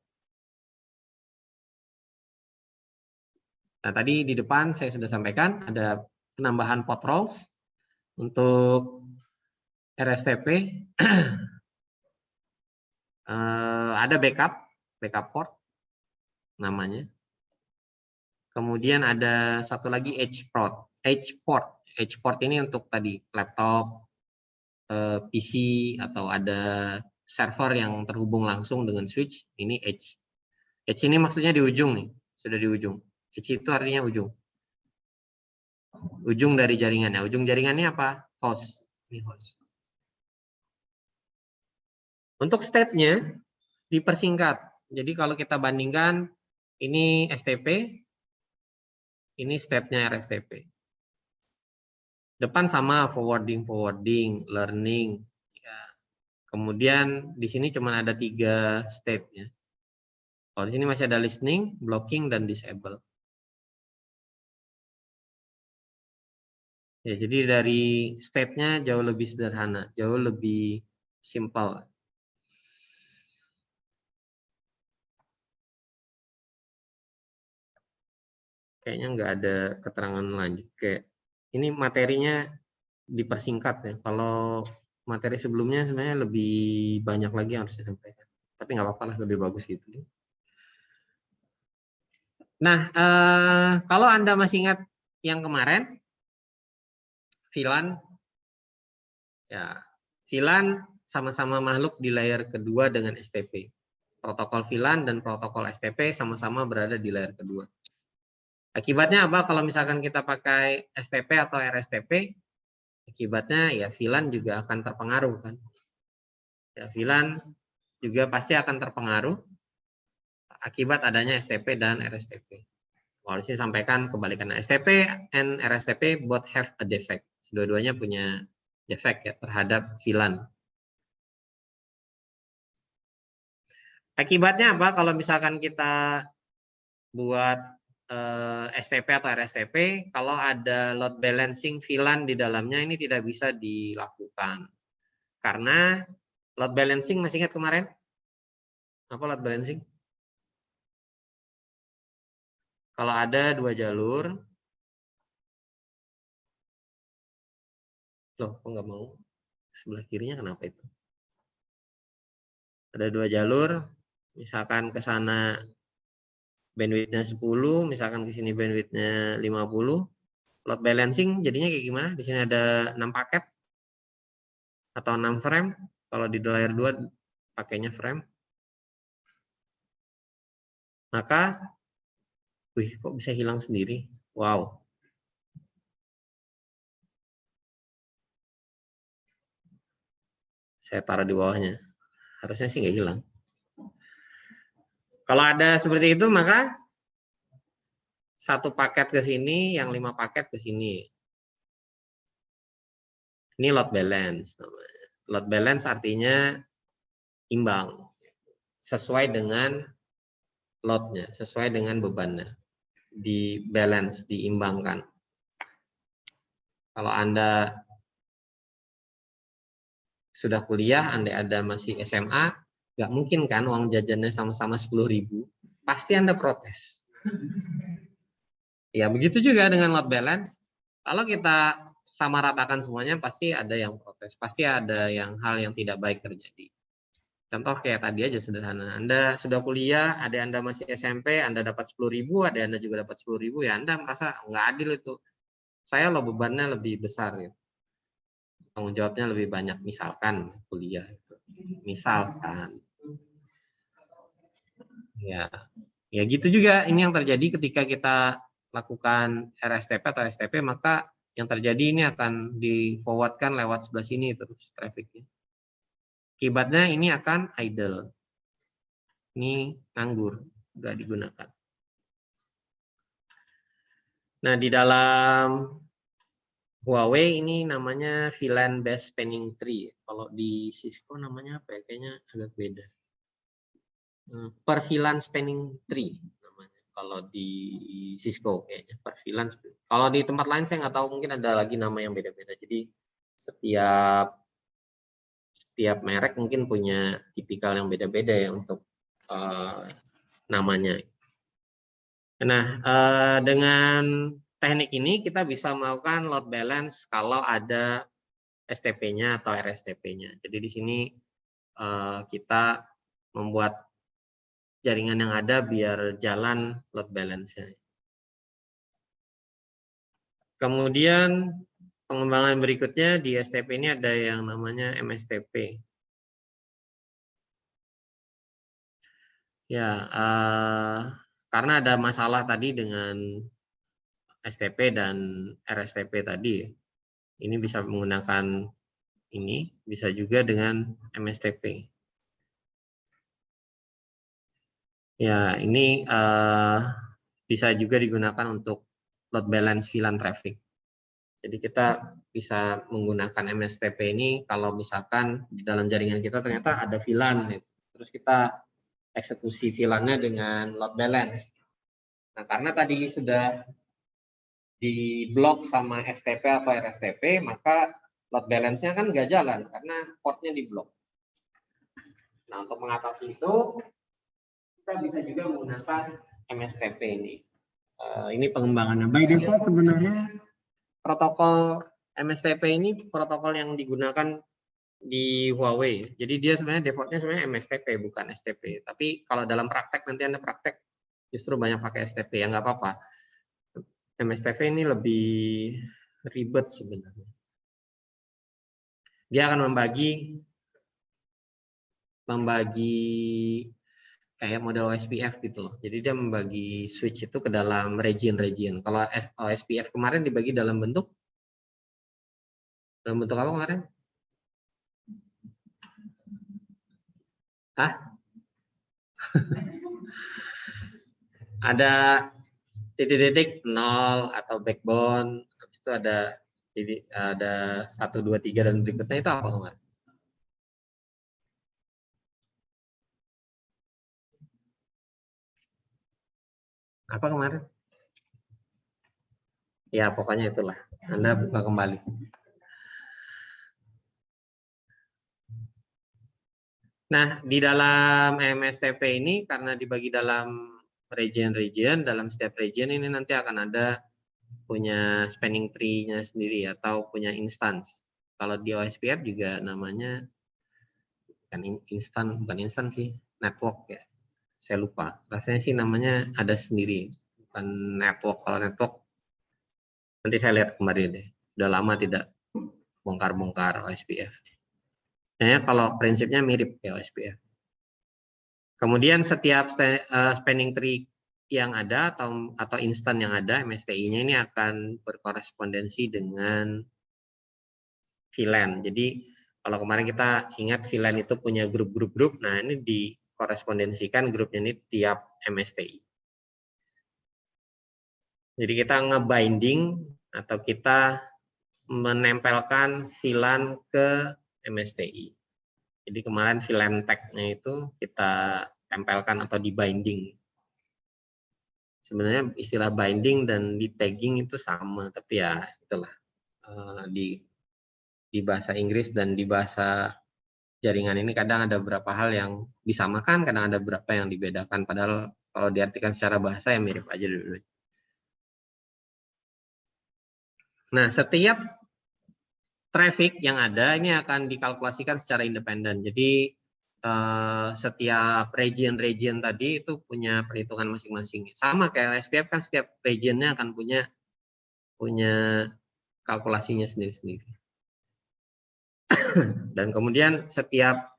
Nah, tadi di depan saya sudah sampaikan ada penambahan port roles untuk RSTP. Ada backup port namanya. Kemudian ada satu lagi edge port. Edge port ini untuk tadi laptop, PC atau ada server yang terhubung langsung dengan switch. Ini edge. Edge ini maksudnya di ujung nih, sudah di ujung. Edge itu artinya ujung. Ujung dari jaringannya. Ujung jaringannya apa? Host. Ini host. Untuk state-nya dipersingkat. Jadi kalau kita bandingkan ini STP, ini step-nya RSTP. Depan sama forwarding, learning. Ya. Kemudian di sini cuma ada 3 state-nya. Kalau di sini masih ada listening, blocking, dan disable. Ya, jadi dari state-nya jauh lebih sederhana, jauh lebih simple. Kayaknya nggak ada keterangan lanjut. Kayak ini materinya dipersingkat ya. Kalau materi sebelumnya sebenarnya lebih banyak lagi yang harus disampaikan. Tapi nggak apa-apa lah, lebih bagus gitu. Nah, kalau Anda masih ingat yang kemarin, VLAN, ya VLAN sama-sama makhluk di layer kedua dengan STP. Protokol VLAN dan protokol STP sama-sama berada di layer kedua. Akibatnya apa kalau misalkan kita pakai STP atau RSTP? Akibatnya ya VLAN juga akan terpengaruh kan. Ya, VLAN juga pasti akan terpengaruh akibat adanya STP dan RSTP. Kalau saya sampaikan kebalikan, STP and RSTP both have a defect. Dua-duanya punya defect ya terhadap VLAN. Akibatnya apa kalau misalkan kita buat STP atau RSTP, kalau ada load balancing VLAN di dalamnya ini tidak bisa dilakukan. Karena load balancing, masih ingat kemarin? Apa load balancing? Kalau ada dua jalur, loh kok nggak mau? Sebelah kirinya kenapa itu? Ada dua jalur, misalkan ke sana bandwidth-nya 10, misalkan ke sini bandwidth-nya 50, load balancing jadinya kayak gimana? Di sini ada 6 paket atau 6 frame. Kalau di layer 2 pakainya frame. Maka, wih kok bisa hilang sendiri? Wow. Saya taruh di bawahnya. Harusnya sih nggak hilang. Kalau ada seperti itu, maka satu paket ke sini, yang 5 paket ke sini. Ini load balance. Load balance artinya imbang. Sesuai dengan load-nya, sesuai dengan bebannya. Di balance, diimbangkan. Kalau Anda sudah kuliah, Anda ada masih SMA, nggak mungkin kan uang jajannya sama-sama 10.000, pasti Anda protes. Ya begitu juga dengan load balance. Kalau kita sama ratakan semuanya, pasti ada yang protes, pasti ada hal yang tidak baik terjadi. Contoh kayak tadi aja sederhana, Anda sudah kuliah, ada Anda masih SMP, Anda dapat 10.000, ada Anda juga dapat 10.000, ya Anda merasa nggak adil itu. Saya loh bebannya lebih besar, gitu. Tanggung jawabnya lebih banyak, misalkan kuliah. Misalkan. Ya gitu juga ini yang terjadi ketika kita lakukan RSTP atau STP, maka yang terjadi ini akan di forwardkan lewat sebelah sini terus trafficnya. Akibatnya ini akan idle. Ini nganggur, nggak digunakan. Nah, di dalam Huawei ini namanya VLAN based spanning tree. Kalau di Cisco namanya apa ya? Kayaknya agak beda. Per VLAN spanning tree namanya. Kalau di Cisco kayaknya per VLAN. Kalau di tempat lain saya nggak tahu, mungkin ada lagi nama yang beda-beda. Jadi setiap merek mungkin punya tipikal yang beda-beda ya untuk namanya. Nah, dengan teknik ini kita bisa melakukan load balance kalau ada STP-nya atau RSTP-nya. Jadi di sini kita membuat jaringan yang ada biar jalan load balance-nya. Kemudian pengembangan berikutnya di STP ini ada yang namanya MSTP. Ya, karena ada masalah tadi dengan STP dan RSTP tadi. Ini bisa menggunakan ini, bisa juga dengan MSTP. Ya, ini bisa juga digunakan untuk load balance VLAN traffic. Jadi kita bisa menggunakan MSTP ini kalau misalkan di dalam jaringan kita ternyata ada VLAN, terus kita eksekusi VLAN-nya dengan load balance. Nah, karena tadi sudah di blok sama STP atau RSTP, maka load balance-nya kan nggak jalan karena portnya di blok. Nah, untuk mengatasi itu, kita bisa juga menggunakan MSTP ini. Ini pengembangannya. By default sebenarnya protokol MSTP ini protokol yang digunakan di Huawei. Jadi dia sebenarnya defaultnya sebenarnya MSTP bukan STP. Tapi kalau dalam praktek nanti Anda praktek justru banyak pakai STP, ya nggak apa-apa. MSTP ini lebih ribet sebenarnya. Dia akan membagi membagi kayak model OSPF gitu loh. Jadi dia membagi switch itu ke dalam region-region. Kalau OSPF kemarin dibagi dalam bentuk apa kemarin? Hah? Ada titik-titik 0 atau backbone, habis itu ada 1, 2, 3 dan berikutnya itu apa kemarin? Apa kemarin? Ya, pokoknya itulah. Anda buka kembali. Nah, di dalam MSTP ini karena dibagi dalam region-region, dalam setiap region ini nanti akan ada punya spanning tree-nya sendiri atau punya instance. Kalau di OSPF juga namanya bukan instan sih, network ya. Saya lupa. Rasanya sih namanya ada sendiri, bukan network. Kalau network nanti saya lihat kemarin deh. Udah lama tidak bongkar-bongkar OSPF. Nah, kalau prinsipnya mirip ya OSPF. Kemudian setiap spanning tree yang ada atau instan yang ada, MSTI-nya ini akan berkorespondensi dengan VLAN. Jadi kalau kemarin kita ingat VLAN itu punya grup-grup, nah ini dikorespondensikan grupnya ini tiap MSTI. Jadi kita nge-binding atau kita menempelkan VLAN ke MSTI. Jadi kemarin VLAN tag-nya itu kita tempelkan atau di-binding. Sebenarnya istilah binding dan di tagging itu sama, tapi ya itulah di bahasa Inggris dan di bahasa jaringan ini kadang ada beberapa hal yang disamakan, kadang ada beberapa yang dibedakan. Padahal kalau diartikan secara bahasa ya mirip aja dulu. Nah, setiap traffic yang ada ini akan dikalkulasikan secara independen. Jadi setiap region tadi itu punya perhitungan masing-masing. Sama kayak SPF kan setiap regionnya akan punya kalkulasinya sendiri-sendiri. Dan kemudian setiap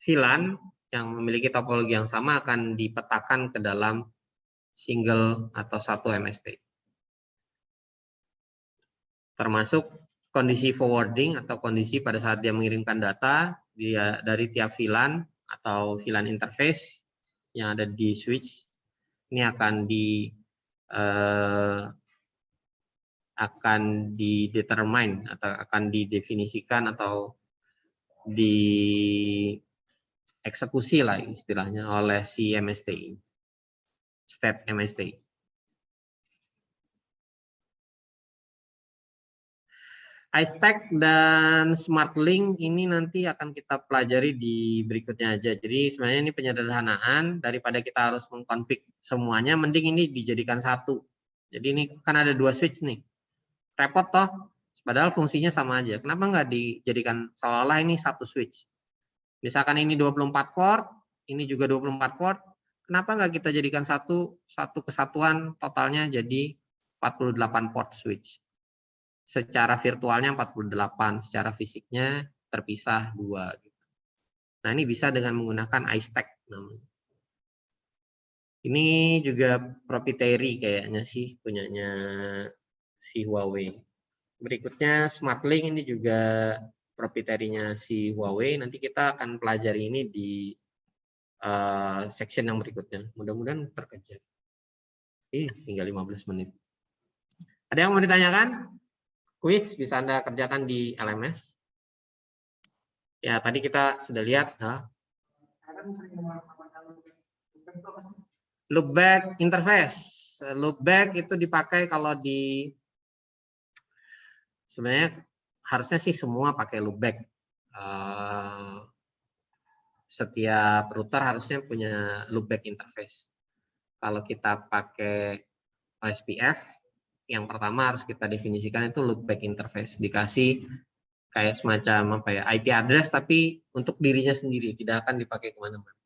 VLAN yang memiliki topologi yang sama akan dipetakan ke dalam single atau satu MST. Termasuk kondisi forwarding atau kondisi pada saat dia mengirimkan data dari tiap VLAN atau VLAN interface yang ada di switch. Ini akan didetermine atau akan didefinisikan atau dieksekusi lah istilahnya oleh si MSTI, state MSTI. iStack dan SmartLink ini nanti akan kita pelajari di berikutnya aja. Jadi sebenarnya ini penyederhanaan, daripada kita harus mengkonfig semuanya, mending ini dijadikan satu. Jadi ini kan ada dua switch nih. Repot toh, padahal fungsinya sama aja. Kenapa nggak dijadikan seolah-olah ini satu switch? Misalkan ini 24 port, ini juga 24 port, kenapa nggak kita jadikan satu kesatuan totalnya jadi 48 port switch? Secara virtualnya 48, secara fisiknya terpisah 2. Nah, ini bisa dengan menggunakan iStack namanya. Ini juga proprietary kayaknya sih, punyanya si Huawei. Berikutnya SmartLink ini juga proprietary-nya si Huawei. Nanti kita akan pelajari ini di section yang berikutnya. Mudah-mudahan terkejar. Tinggal 15 menit. Ada yang mau ditanyakan? Kuis bisa Anda kerjakan di LMS. Ya, tadi kita sudah lihat. Loopback interface. Loopback itu dipakai kalau sebenarnya harusnya sih semua pakai loopback. Setiap router harusnya punya loopback interface. Kalau kita pakai OSPF, yang pertama harus kita definisikan itu loopback interface. Dikasih kayak semacam IP address, tapi untuk dirinya sendiri, tidak akan dipakai kemana-mana.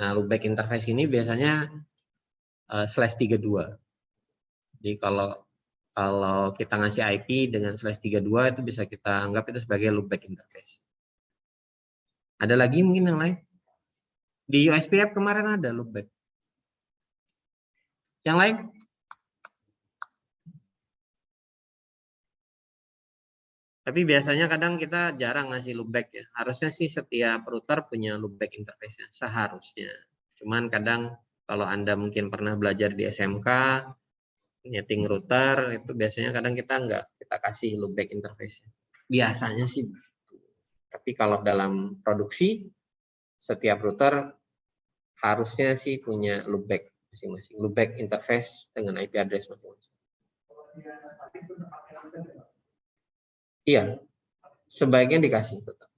Nah, loopback interface ini biasanya /32. Jadi kalau kita ngasih IP dengan /32 itu bisa kita anggap itu sebagai loopback interface. Ada lagi mungkin yang lain? Di USPF kemarin ada loopback. Yang lain? Tapi biasanya kadang kita jarang ngasih loopback ya. Harusnya sih setiap router punya loopback interface-nya, seharusnya. Cuman kadang kalau Anda mungkin pernah belajar di SMK, nyeting router, itu biasanya kadang kita nggak kita kasih loopback interface-nya. Biasanya sih. Tapi kalau dalam produksi, setiap router harusnya sih punya loopback masing-masing. Loopback interface dengan IP address masing-masing. Iya, sebaiknya dikasih tetap.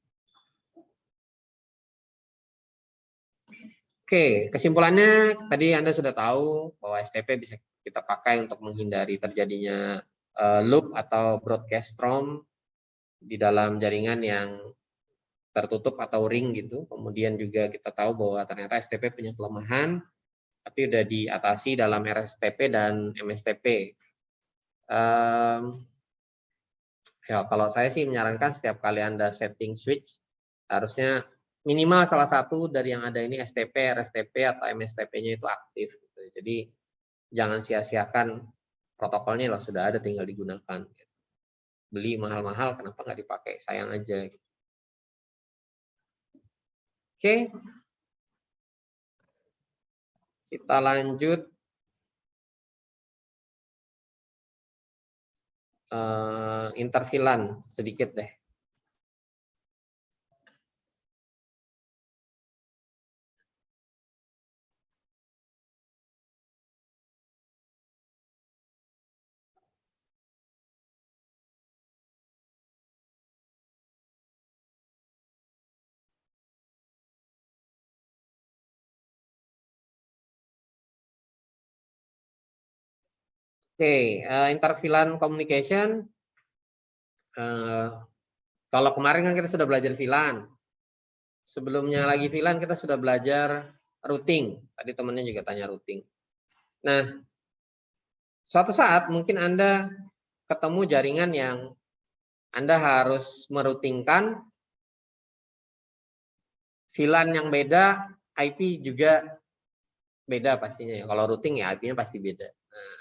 Oke, kesimpulannya tadi Anda sudah tahu bahwa STP bisa kita pakai untuk menghindari terjadinya loop atau broadcast strom di dalam jaringan yang tertutup atau ring gitu. Kemudian juga kita tahu bahwa ternyata STP punya kelemahan, tapi sudah diatasi dalam RSTP dan MSTP. Ya, kalau saya sih menyarankan setiap kali Anda setting switch, harusnya minimal salah satu dari yang ada ini STP, RSTP, atau MSTP-nya itu aktif. Gitu. Jadi jangan sia-siakan protokolnya lah sudah ada, tinggal digunakan. Beli mahal-mahal, kenapa nggak dipakai? Sayang aja. Gitu. Oke, kita lanjut. Intervilan sedikit deh. Oke, intervilan communication. Kalau kemarin kan kita sudah belajar VLAN. Sebelumnya lagi VLAN kita sudah belajar routing. Tadi temannya juga tanya routing. Nah, suatu saat mungkin Anda ketemu jaringan yang Anda harus meroutingkan VLAN yang beda, IP juga beda pastinya ya. Kalau routing ya IP-nya pasti beda. Nah,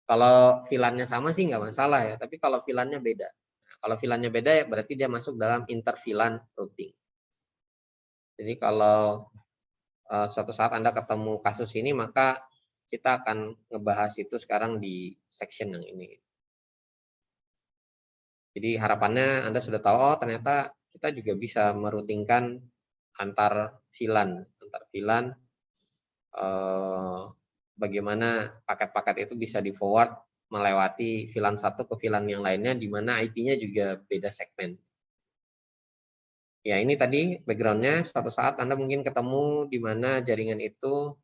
kalau VLAN-nya sama sih nggak masalah ya, tapi kalau VLAN-nya beda. Nah, kalau VLAN-nya beda ya berarti dia masuk dalam inter-VLAN routing. Jadi kalau suatu saat Anda ketemu kasus ini, maka kita akan ngebahas itu sekarang di section yang ini. Jadi harapannya Anda sudah tahu, oh ternyata kita juga bisa meroutingkan antar VLAN, bagaimana paket-paket itu bisa di forward melewati VLAN satu ke VLAN yang lainnya, di mana IP-nya juga beda segmen. Ya ini tadi background-nya, suatu saat Anda mungkin ketemu di mana jaringan itu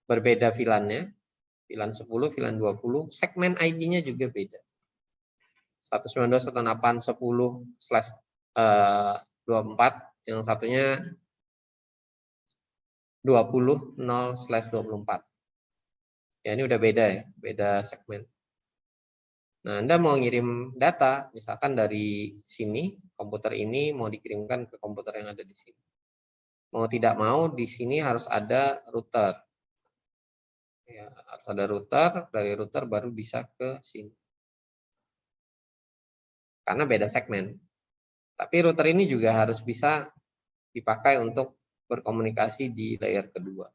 berbeda VLAN-nya, VLAN 10, VLAN 20, segmen IP-nya juga beda. 192.168.10/24, yang satunya 20.0/24. Ya ini udah beda ya, beda segmen. Nah, Anda mau ngirim data, misalkan dari sini, komputer ini mau dikirimkan ke komputer yang ada di sini. Mau tidak mau, di sini harus ada router. Ya, harus ada router, dari router baru bisa ke sini. Karena beda segmen. Tapi router ini juga harus bisa dipakai untuk berkomunikasi di layer kedua.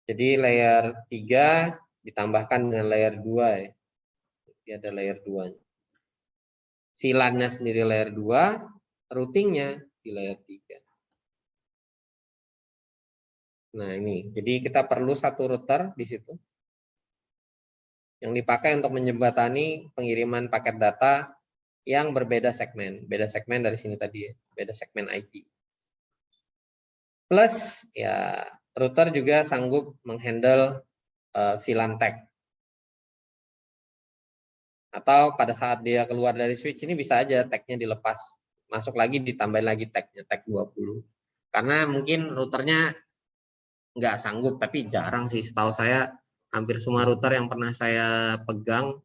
Jadi layer 3 ditambahkan dengan layer 2 ya. Jadi ada layer 2-nya. VLAN-nya sendiri layer 2, routingnya di layer 3. Nah ini, jadi kita perlu satu router di situ yang dipakai untuk menjembatani pengiriman paket data yang berbeda segmen. Beda segmen dari sini tadi ya, beda segmen IP. Plus ya router juga sanggup menghandle VLAN tag. Atau pada saat dia keluar dari switch ini bisa aja tag-nya dilepas. Masuk lagi ditambah lagi tag-nya, tag 20. Karena mungkin routernya nggak sanggup, tapi jarang sih. Setahu saya hampir semua router yang pernah saya pegang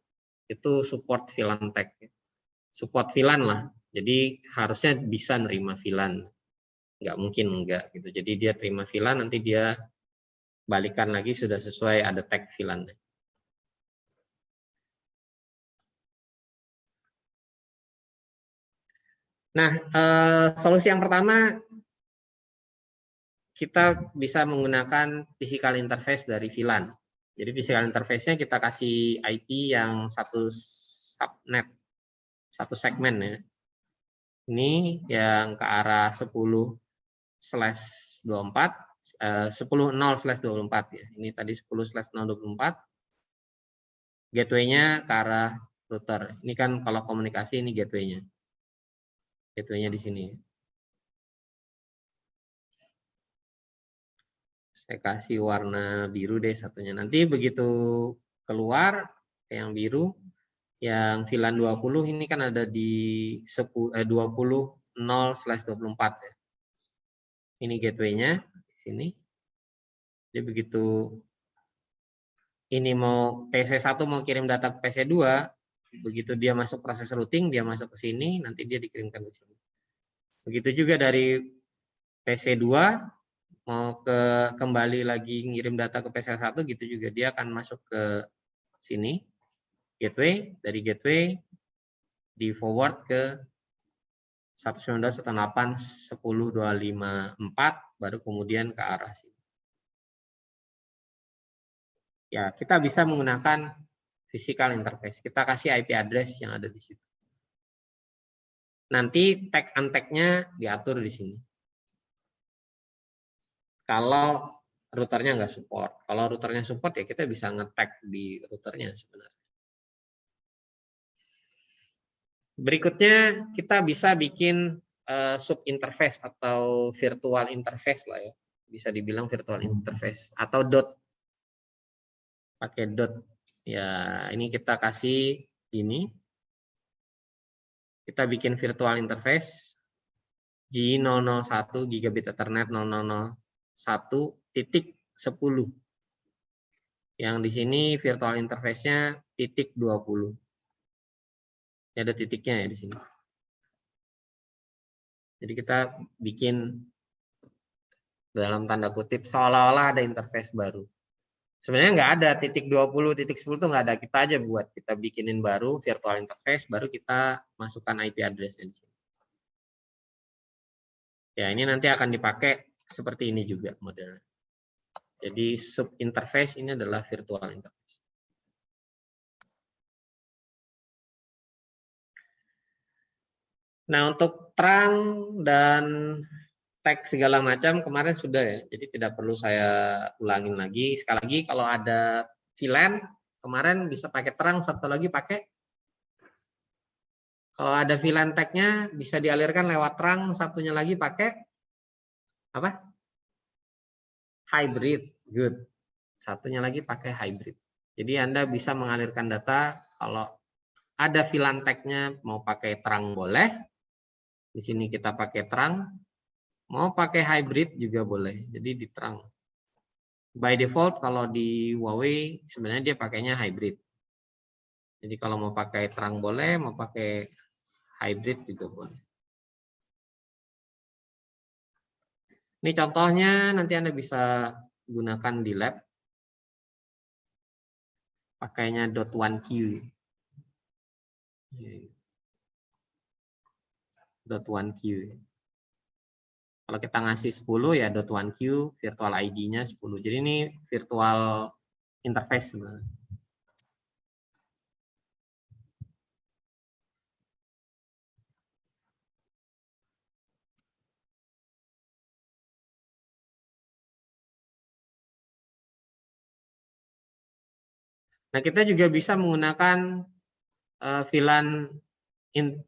itu support VLAN tag. Support VLAN lah. Jadi harusnya bisa nerima VLAN. Nggak mungkin enggak gitu. Jadi dia terima VLAN, nanti dia balikan lagi sudah sesuai ada tag VLAN. Nah, solusi yang pertama kita bisa menggunakan physical interface dari VLAN. Jadi physical interface-nya kita kasih IP yang satu subnet, satu segmen ya. Ini yang ke arah 10/24, 10.0/24 ya. Ini tadi 10/024. Gateway-nya ke arah router. Ini kan kalau komunikasi ini gateway-nya. Gateway-nya di sini. Saya kasih warna biru deh satunya. Nanti begitu keluar yang biru, yang VLAN 20 ini kan ada di 20.0/24 ya. Ini gateway-nya di sini. Jadi begitu ini mau PC1 mau kirim data ke PC2, begitu dia masuk proses routing, dia masuk ke sini, nanti dia dikirimkan ke sini. Begitu juga dari PC2 mau kembali lagi ngirim data ke PC1 gitu juga, dia akan masuk ke sini gateway, dari gateway di forward ke 192.168.10.254 baru kemudian ke arah sini. Ya, kita bisa menggunakan physical interface. Kita kasih IP address yang ada di situ. Nanti tag untag-nya diatur di sini. Kalau routernya nggak support. Kalau routernya support ya kita bisa nge-tag di routernya sebenarnya. Berikutnya kita bisa bikin sub interface atau virtual interface lah ya. Bisa dibilang virtual interface atau dot. Pakai dot. Ya, ini kita kasih ini. Kita bikin virtual interface G001 gigabit Ethernet 0001.10. Yang di sini virtual interface-nya .20. Ya, ada titiknya ya di sini. Jadi kita bikin dalam tanda kutip seolah-olah ada interface baru. Sebenarnya nggak ada .20, .10 itu nggak ada. Kita aja buat, kita bikinin baru virtual interface, baru kita masukkan IP address-nya di sini. Ya, ini nanti akan dipakai seperti ini juga modelnya. Jadi sub interface ini adalah virtual interface. Nah, untuk terang dan tag segala macam kemarin sudah ya. Jadi tidak perlu saya ulangin lagi. Sekali lagi kalau ada VLAN kemarin bisa pakai terang, satu lagi pakai. Kalau ada VLAN tag-nya bisa dialirkan lewat terang, satunya lagi pakai apa? Hybrid. Good. Satunya lagi pakai hybrid. Jadi Anda bisa mengalirkan data kalau ada VLAN tag-nya mau pakai terang boleh. Di sini kita pakai terang. Mau pakai hybrid juga boleh. Jadi di terang. By default kalau di Huawei sebenarnya dia pakainya hybrid. Jadi kalau mau pakai terang boleh, mau pakai hybrid juga boleh. Ini contohnya nanti Anda bisa gunakan di lab. Pakainya .1Q. .1Q. Kalau kita ngasih 10 ya .1Q, virtual ID-nya 10. Jadi ini virtual interface sebenarnya. Nah, kita juga bisa menggunakan VLAN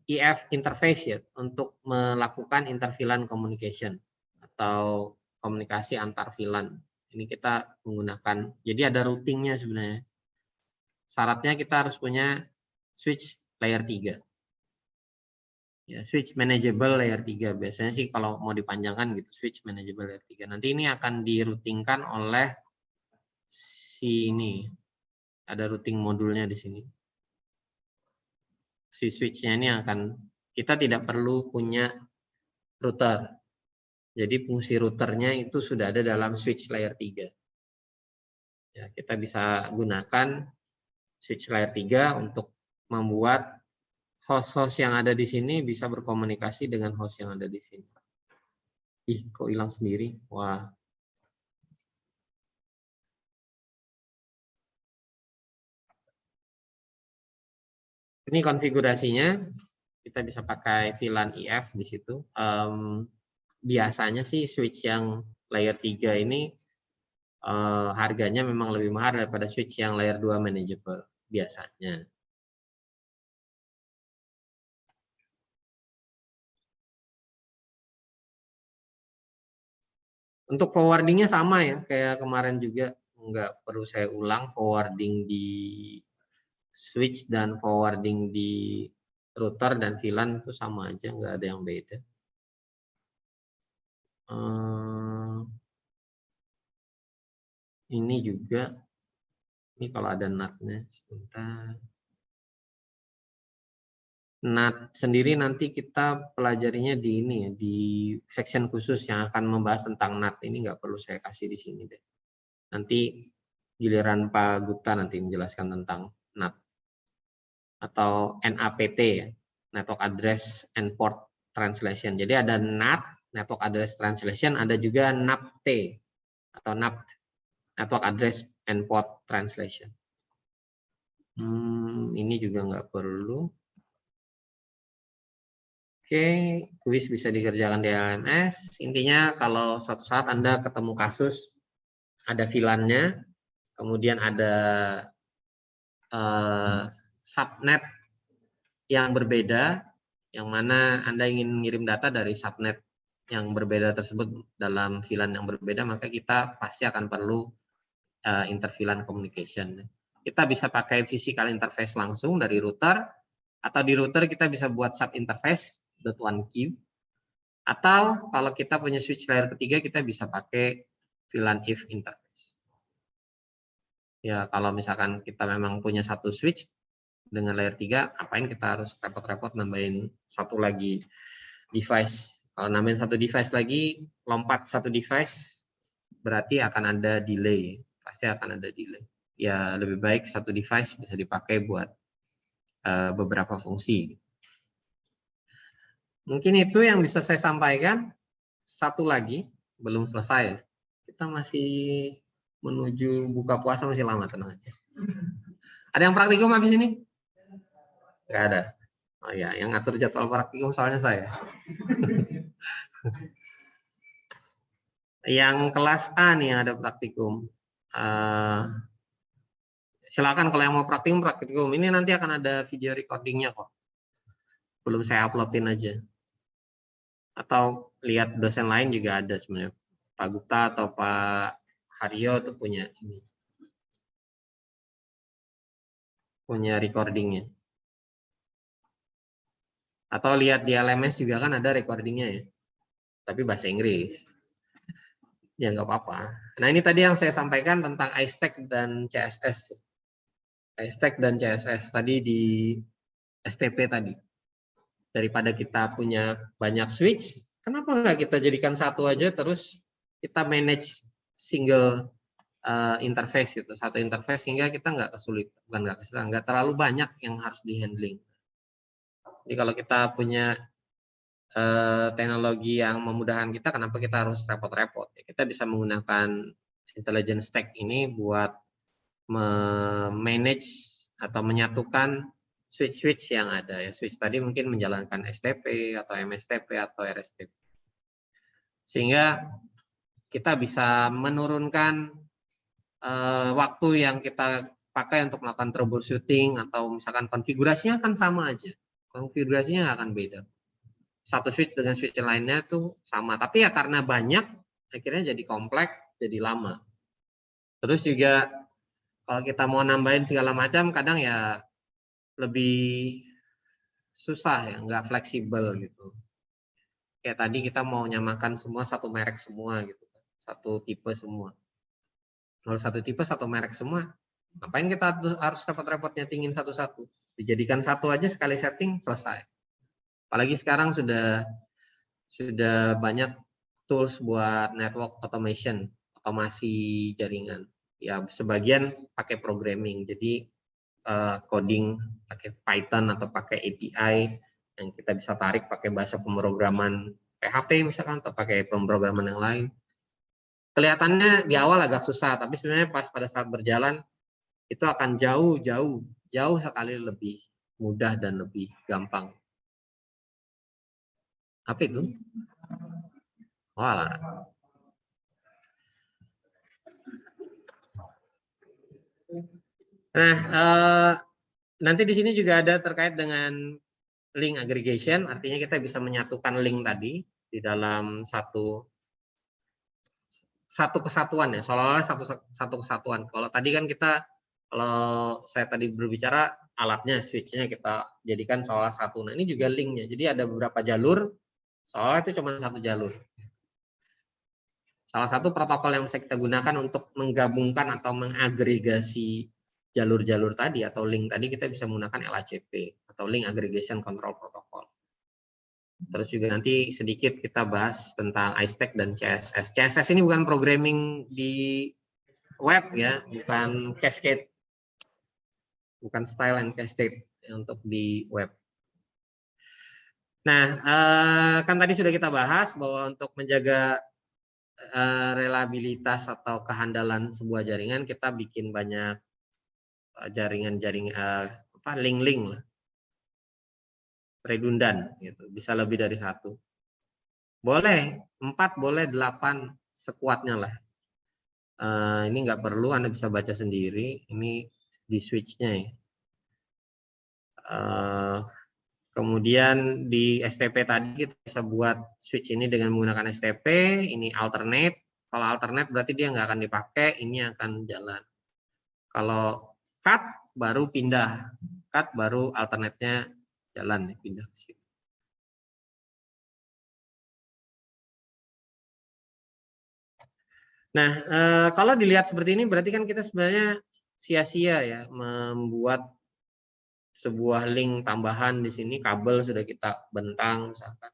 EF interface ya untuk melakukan inter-VLAN communication atau komunikasi antar VLAN. Ini kita menggunakan, jadi ada routingnya sebenarnya. Syaratnya kita harus punya switch layer 3. Ya, switch manageable layer 3. Biasanya sih kalau mau dipanjangkan gitu, switch manageable layer 3. Nanti ini akan diroutingkan oleh si ini. Ada routing modulnya di sini. si switch-nya ini akan, kita tidak perlu punya router. Jadi fungsi routernya itu sudah ada dalam switch layer 3. Ya, kita bisa gunakan switch layer 3 untuk membuat host-host yang ada di sini bisa berkomunikasi dengan host yang ada di sini. Ih, kok hilang sendiri? Wah. Ini konfigurasinya, kita bisa pakai VLAN IF di situ. Biasanya sih switch yang layer 3 ini harganya memang lebih mahal daripada switch yang layer 2 manageable biasanya. Untuk forwardingnya sama ya, kayak kemarin juga, nggak perlu saya ulang. Forwarding di switch dan forwarding di router dan VLAN itu sama aja, nggak ada yang beda. Ini juga, ini kalau ada NAT-nya, sebentar. NAT sendiri nanti kita pelajarinya di ini ya, di section khusus yang akan membahas tentang NAT. Ini nggak perlu saya kasih di sini deh. Nanti giliran Pak Gupta nanti menjelaskan tentang NAT atau NAPT ya, Network Address and Port Translation. Jadi ada NAT, Network Address Translation, ada juga NAPT atau NAPT, Network Address and Port Translation. Ini juga nggak perlu. Oke, kuis bisa dikerjakan di LMS. Intinya kalau suatu saat Anda ketemu kasus, ada VLAN-nya, kemudian ada subnet yang berbeda, yang mana Anda ingin mengirim data dari subnet yang berbeda tersebut dalam VLAN yang berbeda, maka kita pasti akan perlu inter-VLAN communication. Kita bisa pakai physical interface langsung dari router, atau di router kita bisa buat sub interface .1Q, atau kalau kita punya switch layer ketiga kita bisa pakai VLAN if interface. Ya, kalau misalkan kita memang punya satu switch dengan layer 3, apain kita harus repot-repot nambahin satu lagi device. Kalau nambahin satu device lagi, lompat satu device, berarti akan ada delay. Pasti akan ada delay. Ya, lebih baik satu device bisa dipakai buat beberapa fungsi. Mungkin itu yang bisa saya sampaikan. Satu lagi, belum selesai. Kita masih menuju buka puasa, masih lama, tenang aja. Ada yang praktikum habis ini? Nggak ada. Oh ya, yang ngatur jadwal praktikum soalnya saya. Yang kelas A nih yang ada praktikum. Silakan kalau yang mau praktikum, praktikum. Ini nanti akan ada video recordingnya kok. Belum saya uploadin aja. Atau lihat dosen lain juga ada sebenarnya. Pak Gupta atau Pak Haryo tuh punya recordingnya. Atau lihat di LMS juga kan ada recordingnya ya. Tapi bahasa Inggris. Ya nggak apa-apa. Nah ini tadi yang saya sampaikan tentang iStack dan CSS. iStack dan CSS tadi di STP tadi. Daripada kita punya banyak switch, kenapa nggak kita jadikan satu aja terus kita manage single interface gitu, satu interface sehingga kita nggak kesulitan, nggak terlalu banyak yang harus dihandling. Jadi kalau kita punya teknologi yang memudahkan kita, kenapa kita harus repot-repot? Kita bisa menggunakan intelligent stack ini buat manage atau menyatukan switch-switch yang ada. Ya, switch tadi mungkin menjalankan STP atau MSTP atau RSTP. Sehingga kita bisa menurunkan waktu yang kita pakai untuk melakukan troubleshooting, atau misalkan konfigurasinya akan sama aja. Konfigurasinya akan beda. Satu switch dengan switch lainnya tuh sama, tapi ya karena banyak akhirnya jadi kompleks, jadi lama. Terus juga kalau kita mau nambahin segala macam, kadang ya lebih susah ya, nggak fleksibel gitu. Kayak tadi kita mau nyamakan semua satu merek semua gitu, satu tipe semua. Kalau satu tipe satu merek semua, Ngapain kita harus repot-repot nyetingin satu-satu? Dijadikan satu aja sekali setting selesai. Apalagi sekarang sudah banyak tools buat network automation, otomasi jaringan. Ya sebagian pakai programming, jadi coding pakai Python atau pakai API yang kita bisa tarik pakai bahasa pemrograman PHP misalkan atau pakai pemrograman yang lain. Kelihatannya di awal agak susah, tapi sebenarnya pas pada saat berjalan itu akan jauh sekali lebih mudah dan lebih gampang. Apa itu? Wah. Nah, nanti di sini juga ada terkait dengan link aggregation, artinya kita bisa menyatukan link tadi di dalam satu kesatuan ya, seolah-olah satu kesatuan. Kalau tadi kan kalau saya tadi berbicara alatnya, switch-nya kita jadikan seolah satu. Nah ini juga linknya, jadi ada beberapa jalur, seolah itu cuma satu jalur. Salah satu protokol yang bisa kita gunakan untuk menggabungkan atau mengagregasi jalur-jalur tadi atau link tadi, kita bisa menggunakan LACP atau Link Aggregation Control Protocol. Terus juga nanti sedikit kita bahas tentang iStack dan CSS. CSS ini bukan programming di web ya, bukan cascade, bukan style and cascade untuk di web. Nah, kan tadi sudah kita bahas bahwa untuk menjaga reliabilitas atau kehandalan sebuah jaringan, kita bikin banyak link-link lah, redundan gitu, bisa lebih dari satu. Boleh 4, boleh 8, sekuatnya lah. Ini nggak perlu, Anda bisa baca sendiri. Ini di switch-nya ya. Kemudian di STP tadi kita bisa buat switch ini dengan menggunakan STP. Ini alternate. Kalau alternate berarti dia nggak akan dipakai, ini akan jalan. Kalau cut baru pindah, cut baru alternate-nya jalan, pindah ke situ. Nah, kalau dilihat seperti ini berarti kan kita sebenarnya sia-sia ya membuat sebuah link tambahan di sini, kabel sudah kita bentang misalkan.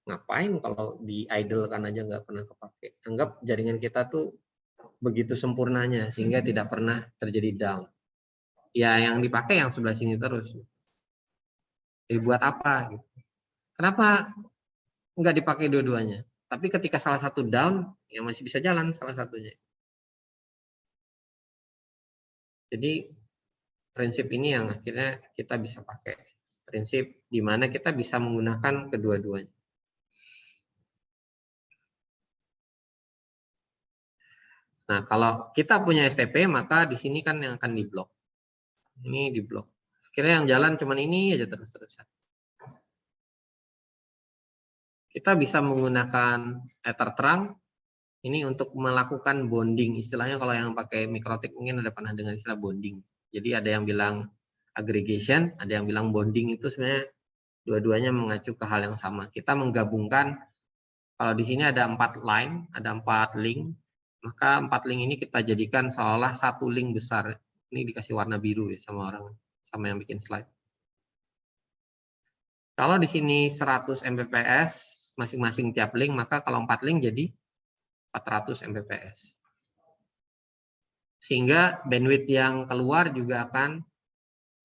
Ngapain kalau di idle kan aja nggak pernah kepake. Anggap jaringan kita tuh begitu sempurnanya sehingga tidak pernah terjadi down. Ya yang dipakai yang sebelah sini terus. Jadi buat apa? Gitu. Kenapa nggak dipakai dua-duanya? Tapi ketika salah satu down, ya masih bisa jalan salah satunya. Jadi prinsip ini yang akhirnya kita bisa pakai. Prinsip di mana kita bisa menggunakan kedua-duanya. Nah, kalau kita punya STP, maka di sini kan yang akan diblok. Ini diblok. Akhirnya yang jalan cuma ini aja terus-terusan. Kita bisa menggunakan ether terang ini untuk melakukan bonding. Istilahnya kalau yang pakai mikrotik mungkin ada pernah dengar istilah bonding. Jadi ada yang bilang aggregation, ada yang bilang bonding. Itu sebenarnya dua-duanya mengacu ke hal yang sama. Kita menggabungkan, kalau di sini ada 4 line, ada 4 link, maka 4 link ini kita jadikan seolah satu link besar. Ini dikasih warna biru ya sama yang bikin slide. Kalau di sini 100 Mbps masing-masing tiap link, maka kalau 4 link jadi 400 Mbps. Sehingga bandwidth yang keluar juga akan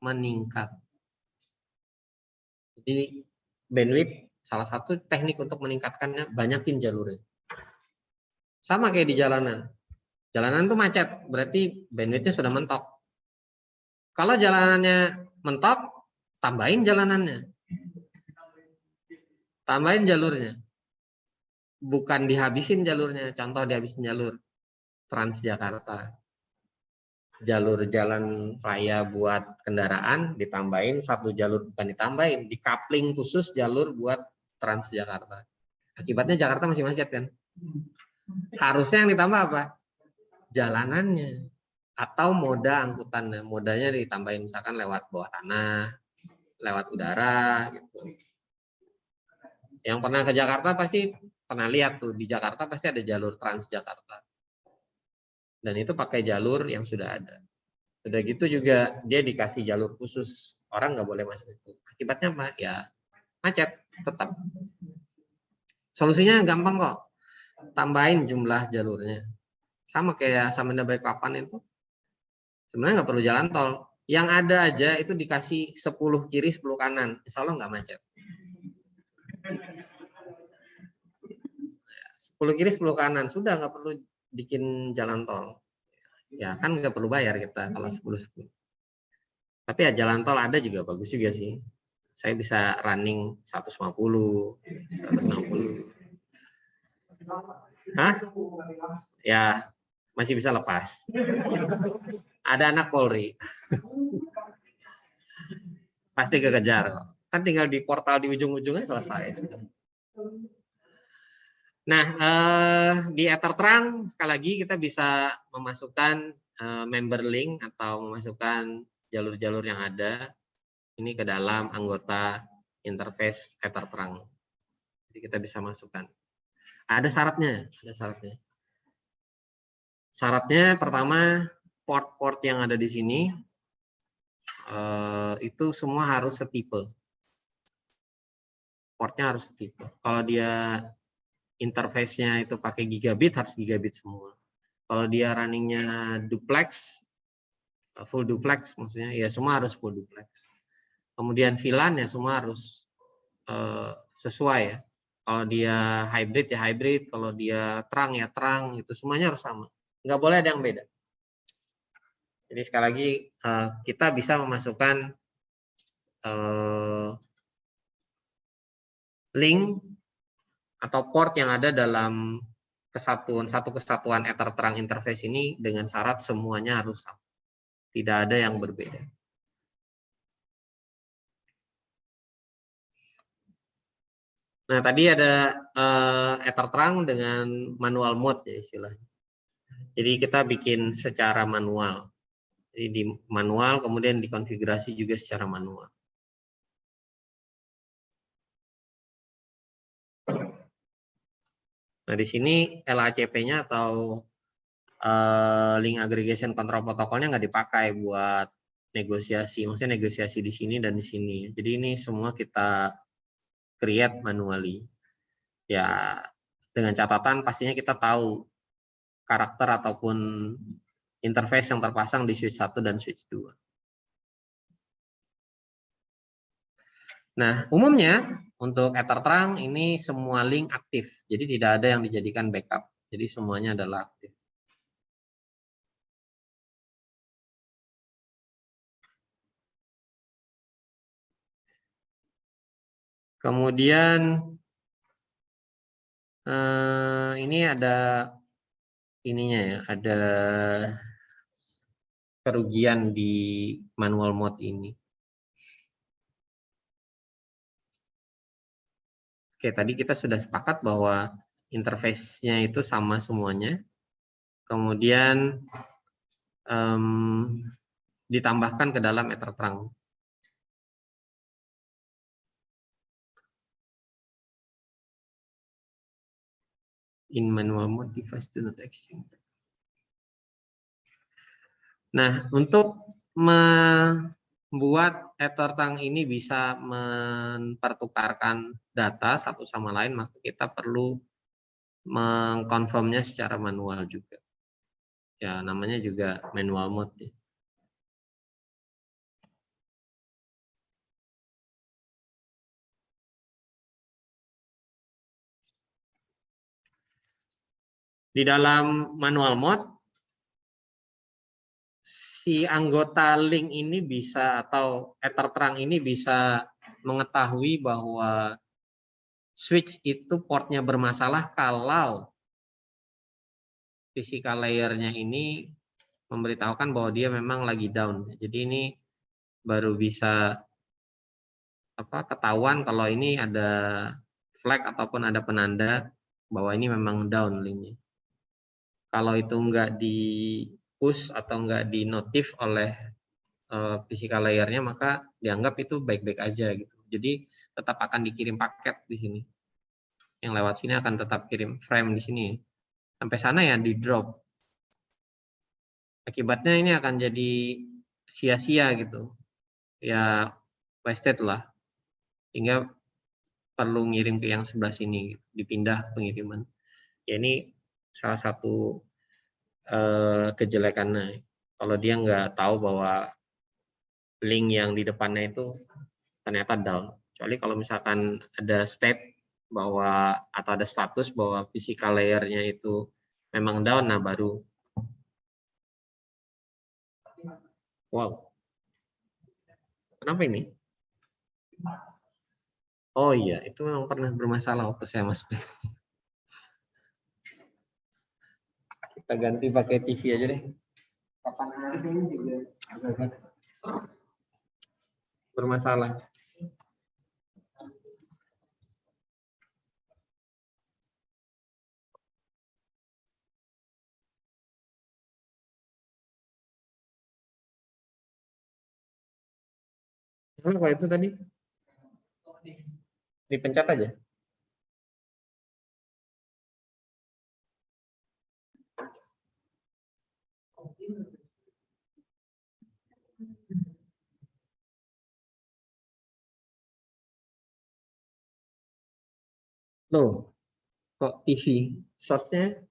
meningkat. Jadi bandwidth salah satu teknik untuk meningkatkannya, banyakin jalurnya. Sama kayak di jalanan. Jalanan tuh macet, berarti bandwidthnya sudah mentok. Kalau jalanannya mentok, tambahin jalanannya. Tambahin jalurnya. Bukan dihabisin jalurnya. Contoh dihabisin jalur Transjakarta. Jalur jalan raya buat kendaraan ditambahin, satu jalur bukan ditambahin, dikapling khusus jalur buat Transjakarta. Akibatnya Jakarta masih macet kan? Harusnya yang ditambah apa? Jalanannya atau moda angkutannya. Modanya ditambahin misalkan lewat bawah tanah, lewat udara gitu. Yang pernah ke Jakarta pasti pernah lihat tuh, di Jakarta pasti ada jalur Transjakarta. Dan itu pakai jalur yang sudah ada. Udah gitu juga dia dikasih jalur khusus, orang nggak boleh masuk itu. Akibatnya apa? Ya macet tetap. Solusinya gampang kok, tambahin jumlah jalurnya. Sama kayak Samarinda Balikpapan itu, sebenarnya nggak perlu jalan tol. Yang ada aja itu dikasih 10 kiri 10 kanan, insya Allah nggak macet. 10 kiri 10 kanan, sudah nggak perlu bikin jalan tol. Ya kan nggak perlu bayar kita kalau 10-10. Tapi ya jalan tol ada juga bagus juga sih. Saya bisa running 150, 160. Hah? Ya masih bisa lepas. Ada anak Polri. Pasti kekejar. Kan tinggal di portal di ujung-ujungnya selesai. Nah, di Ethertrunk sekali lagi kita bisa memasukkan member link atau memasukkan jalur-jalur yang ada ini ke dalam anggota interface Ethertrunk. Jadi kita bisa masukkan. Ada syaratnya, ada syaratnya. Syaratnya pertama port-port yang ada di sini itu semua harus setipe. Portnya harus setipe. Kalau dia interface-nya itu pakai gigabit, harus gigabit semua. Kalau dia runningnya duplex, full duplex maksudnya, ya semua harus full duplex. Kemudian VLAN ya semua harus sesuai ya. Kalau dia hybrid ya hybrid, kalau dia terang ya terang, itu semuanya harus sama. Nggak boleh ada yang beda. Jadi sekali lagi kita bisa memasukkan link atau port yang ada dalam satu kesatuan Ethertrunk interface ini dengan syarat semuanya harus sama. Tidak ada yang berbeda. Nah, tadi ada Ethertrunk dengan manual mode ya istilahnya. Jadi kita bikin secara manual. Jadi di manual kemudian dikonfigurasi juga secara manual. Nah, di sini LACP-nya atau link aggregation control protokolnya nggak dipakai buat negosiasi. Maksudnya negosiasi di sini dan di sini. Jadi ini semua kita create manually. Ya, dengan catatan pastinya kita tahu karakter ataupun interface yang terpasang di switch 1 dan switch 2. Nah, umumnya untuk Ethertrunk ini semua link aktif. Jadi tidak ada yang dijadikan backup. Jadi semuanya adalah aktif. Kemudian ini ada ininya ya, ada kerugian di manual mode ini. Oke, tadi kita sudah sepakat bahwa interface-nya itu sama semuanya. Kemudian ditambahkan ke dalam Ethertrunk. In manual mode device do not exchange. Nah, untuk membuat Ethertrunk ini bisa mempertukarkan data satu sama lain, maka kita perlu mengkonfirmnya secara manual juga. Ya, namanya juga manual mode. Ya. Di dalam manual mode, si anggota link ini bisa atau Ethertrunk ini bisa mengetahui bahwa switch itu portnya bermasalah kalau physical layer-nya ini memberitahukan bahwa dia memang lagi down. Jadi ini baru bisa ketahuan kalau ini ada flag ataupun ada penanda bahwa ini memang down linknya. Kalau itu enggak di push atau enggak di notif oleh physical layer-nya, maka dianggap itu baik-baik aja gitu. Jadi tetap akan dikirim paket di sini. Yang lewat sini akan tetap kirim frame di sini. Sampai sana ya di drop. Akibatnya ini akan jadi sia-sia gitu. Ya wasted lah. Hingga perlu ngirim ke yang sebelah sini, dipindah pengiriman. Ya ini salah satu kejelekannya. Kalau dia nggak tahu bahwa link yang di depannya itu ternyata down. Kecuali kalau misalkan ada state bahwa atau ada status bahwa physical layer-nya itu memang down, nah baru wow. Kenapa ini? Oh iya, itu memang pernah bermasalah waktu saya masuk. Kita ganti pakai TV aja deh. Kapan hari ini juga agak bermasalah. Kalau itu tadi dipencet aja. Loh, kok TV shotnya?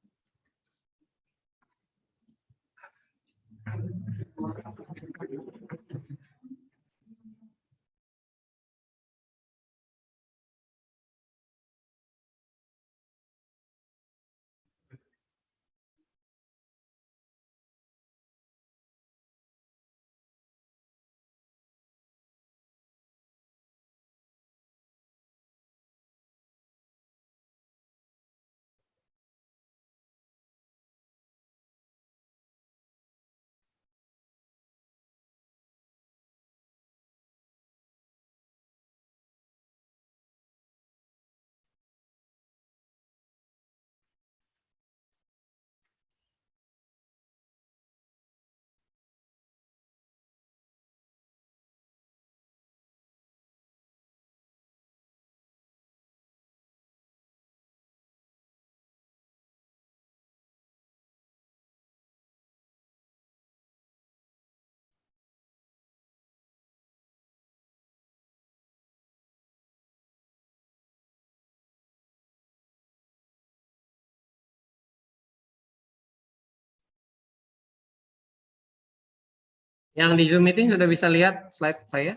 Yang di Zoom meeting sudah bisa lihat slide saya?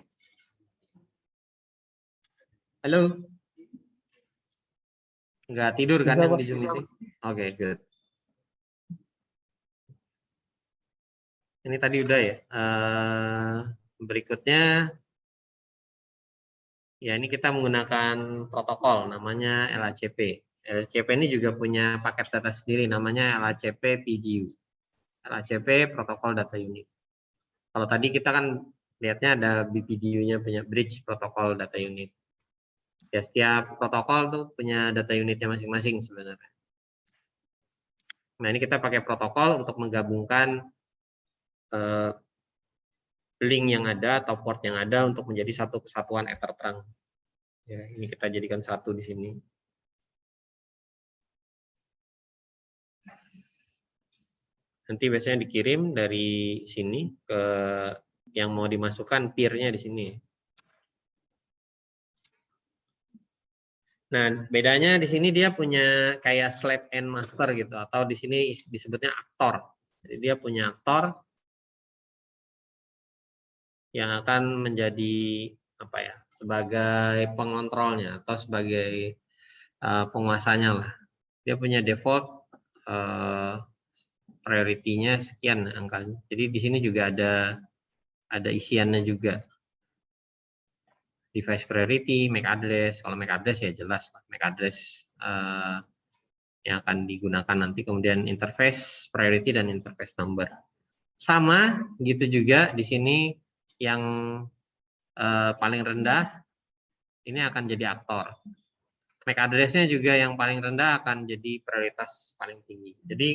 Halo? Nggak tidur kan yang di Zoom meeting? Oke, good. Ini tadi udah ya. Berikutnya, ya ini kita menggunakan protokol namanya LHCP. LHCP ini juga punya paket data sendiri namanya LHCP PDU. LHCP Protokol Data Unit. Kalau tadi kita kan lihatnya ada BPDU-nya punya Bridge Protocol Data Unit. Ya setiap protokol tuh punya data unitnya masing-masing sebenarnya. Nah ini kita pakai protokol untuk menggabungkan link yang ada atau port yang ada untuk menjadi satu kesatuan ether terang. Ya ini kita jadikan satu di sini. Nanti biasanya dikirim dari sini ke yang mau dimasukkan peer-nya di sini. Nah, bedanya di sini dia punya kayak slave and master gitu, atau di sini disebutnya aktor. Jadi dia punya aktor yang akan menjadi apa ya, sebagai pengontrolnya atau sebagai penguasanya lah. Dia punya default priority-nya sekian angkanya. Jadi di sini juga ada isiannya juga. Device priority, MAC address. Kalau MAC address ya jelas lah, MAC address yang akan digunakan nanti, kemudian interface priority dan interface number. Sama gitu juga di sini yang paling rendah ini akan jadi aktor. MAC address-nya juga yang paling rendah akan jadi prioritas paling tinggi. Jadi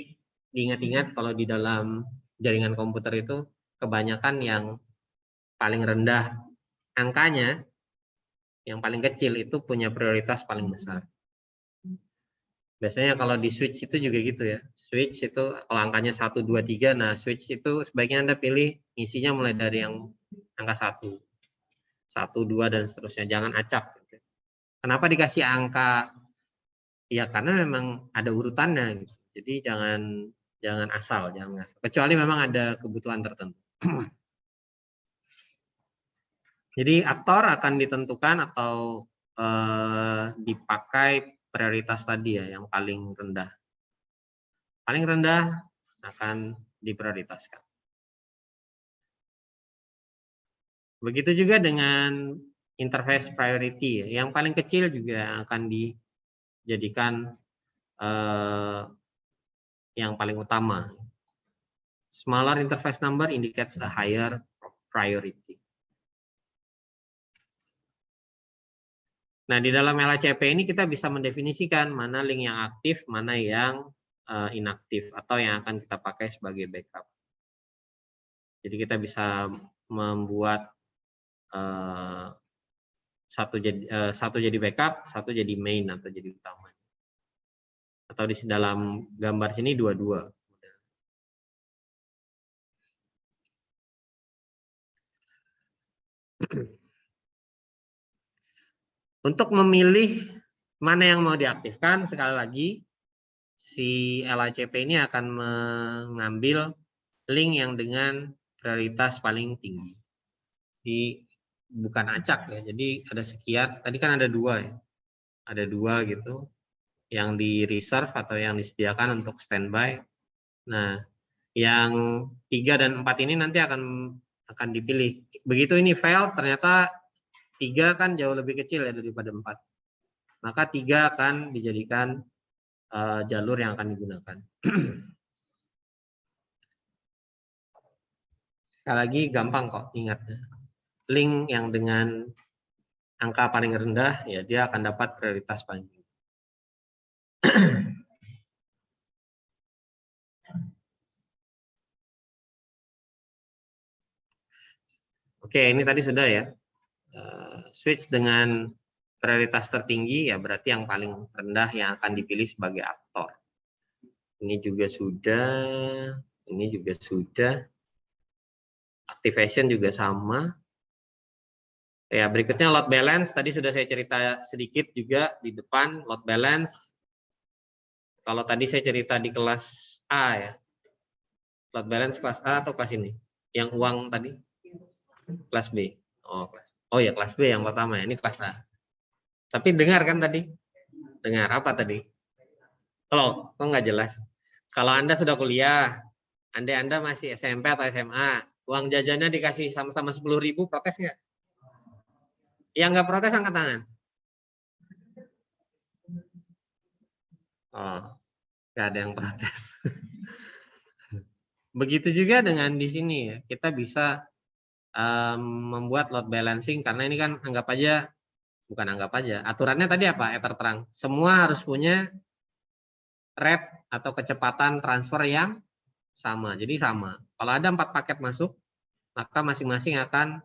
diingat-ingat kalau di dalam jaringan komputer itu kebanyakan yang paling rendah angkanya, yang paling kecil itu punya prioritas paling besar. Biasanya kalau di switch itu juga gitu ya. Switch itu kalau angkanya 1, 2, 3, nah switch itu sebaiknya Anda pilih isinya mulai dari yang angka 1, 2, dan seterusnya. Jangan acak. Kenapa dikasih angka? Ya karena memang ada urutannya. Jadi jangan asal. Kecuali memang ada kebutuhan tertentu. Jadi aktor akan ditentukan atau dipakai prioritas tadi ya, yang paling rendah. Paling rendah akan diprioritaskan. Begitu juga dengan interface priority ya, yang paling kecil juga akan dijadikan yang paling utama. Smaller interface number indicates a higher priority. Nah, di dalam LHCP ini kita bisa mendefinisikan mana link yang aktif, mana yang inaktif, atau yang akan kita pakai sebagai backup. Jadi kita bisa membuat satu jadi backup, satu jadi main atau jadi utama. Atau di dalam gambar sini dua-dua. Untuk memilih mana yang mau diaktifkan, sekali lagi si LHCP ini akan mengambil link yang dengan prioritas paling tinggi. Jadi bukan acak ya. Jadi ada sekian. Tadi kan ada 2 ya. Ada 2 gitu. Yang di reserve atau yang disediakan untuk standby. Nah, yang 3 dan 4 ini nanti akan dipilih. Begitu ini fail, ternyata 3 kan jauh lebih kecil ya daripada 4. Maka 3 akan dijadikan jalur yang akan digunakan. Sekali lagi gampang kok ingatnya. Link yang dengan angka paling rendah ya dia akan dapat prioritas paling tinggi. Oke, ini tadi sudah ya. Switch dengan prioritas tertinggi ya berarti yang paling rendah yang akan dipilih sebagai aktor. Ini juga sudah, ini juga sudah. Activation juga sama. Ya, berikutnya load balance. Tadi sudah saya cerita sedikit juga di depan load balance. Kalau tadi saya cerita di kelas A ya. Load balance kelas A atau kelas ini? Yang uang tadi? Kelas B. Oh ya, kelas B yang pertama ya. Ini kelas A. Tapi dengar kan tadi? Dengar apa tadi? Kok nggak jelas? Kalau Anda sudah kuliah, Anda masih SMP atau SMA, uang jajannya dikasih sama-sama 10.000, protes nggak? Yang nggak protes angkat tangan. Oh, nggak ada yang protes. Begitu juga dengan di sini ya, kita bisa membuat load balancing karena ini kan bukan anggap aja. Aturannya tadi apa? Terang. Semua harus punya rate atau kecepatan transfer yang sama. Jadi sama. Kalau ada 4 paket masuk, maka masing-masing akan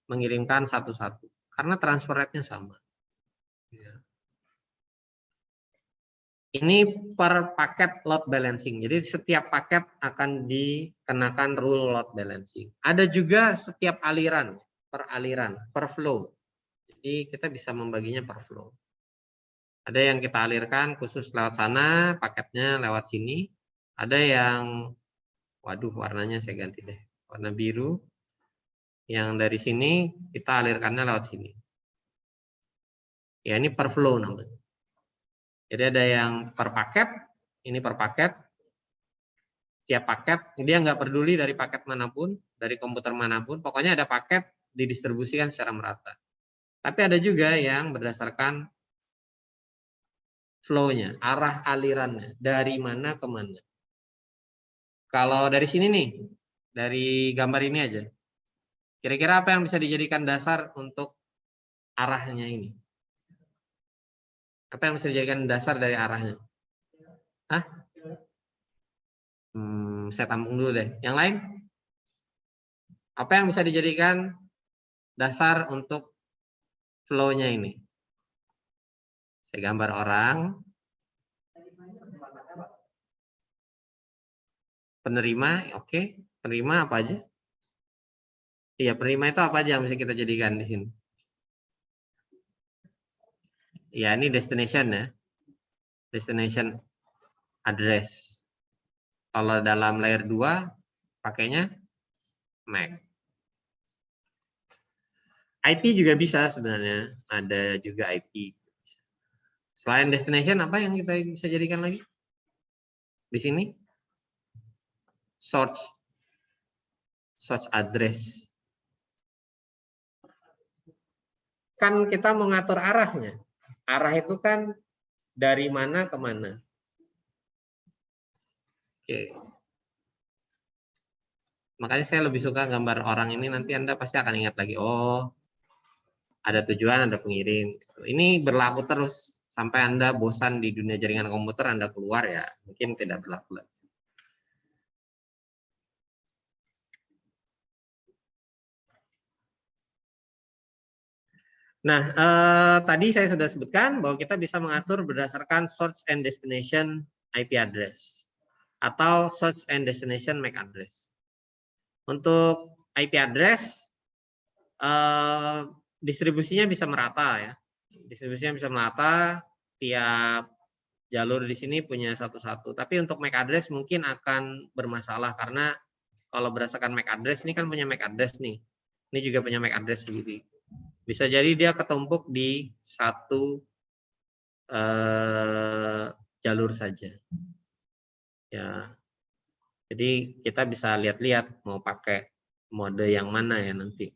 mengirimkan satu-satu. Karena transfer rate-nya sama. Ini per paket load balancing. Jadi setiap paket akan dikenakan rule load balancing. Ada juga setiap aliran, per flow. Jadi kita bisa membaginya per flow. Ada yang kita alirkan khusus lewat sana, paketnya lewat sini. Ada yang, waduh warnanya saya ganti deh, warna biru. Yang dari sini kita alirkannya lewat sini. Ya ini per flow namanya. Jadi ada yang per paket, ini per paket. Tiap paket, dia nggak peduli dari paket manapun, dari komputer manapun, pokoknya ada paket didistribusikan secara merata. Tapi ada juga yang berdasarkan flow-nya, arah alirannya, dari mana ke mana. Kalau dari sini nih, dari gambar ini aja, kira-kira apa yang bisa dijadikan dasar untuk arahnya ini? Apa yang bisa dijadikan dasar dari arahnya? Hah? Saya tampung dulu deh. Yang lain? Apa yang bisa dijadikan dasar untuk flow-nya ini? Saya gambar orang. Penerima, oke. Penerima apa aja? Iya, penerima itu apa aja yang bisa kita jadikan di sini? Ya, ini destination ya. Destination address. Kalau dalam layer 2 pakainya MAC. IP juga bisa sebenarnya, ada juga IP. Selain destination, apa yang kita bisa jadikan lagi? Di sini, source address. Kan kita mengatur arahnya. Arah itu kan dari mana ke mana. Oke. Makanya saya lebih suka gambar orang ini, nanti Anda pasti akan ingat lagi, oh ada tujuan, ada pengirim. Ini berlaku terus sampai Anda bosan di dunia jaringan komputer, Anda keluar ya, mungkin tidak berlaku lagi. Nah, tadi saya sudah sebutkan bahwa kita bisa mengatur berdasarkan source and destination IP address atau source and destination MAC address. Untuk IP address, distribusinya bisa merata ya. Distribusinya bisa merata, tiap jalur di sini punya satu-satu. Tapi untuk MAC address mungkin akan bermasalah karena kalau berdasarkan MAC address ini kan punya MAC address nih. Ini juga punya MAC address sendiri. Bisa jadi dia ketumpuk di satu jalur saja. Ya. Jadi kita bisa lihat-lihat mau pakai mode yang mana ya nanti.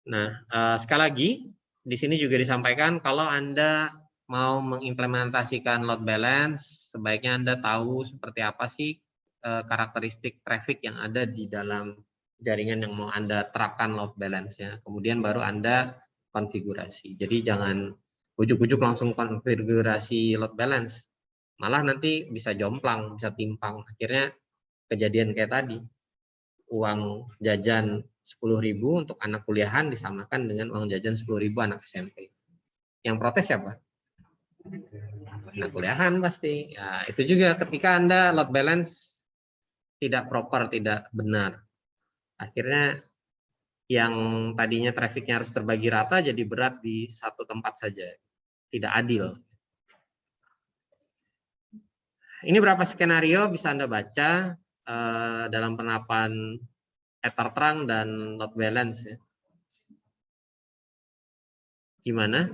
Nah, sekali lagi di sini juga disampaikan kalau Anda mau mengimplementasikan load balance, sebaiknya Anda tahu seperti apa sih karakteristik traffic yang ada di dalam jaringan yang mau Anda terapkan load balance-nya. Kemudian baru Anda konfigurasi. Jadi jangan ujuk-ujuk langsung konfigurasi load balance. Malah nanti bisa jomplang, bisa timpang. Akhirnya kejadian kayak tadi. Uang jajan 10.000 untuk anak kuliahan disamakan dengan uang jajan 10.000 anak SMP. Yang protes siapa? Anak kuliahan pasti. Ya, itu juga ketika Anda load balance tidak proper, tidak benar. Akhirnya yang tadinya trafficnya harus terbagi rata jadi berat di satu tempat saja. Tidak adil. Ini berapa skenario bisa Anda baca dalam penerapan ether terang dan load balance ya. Gimana?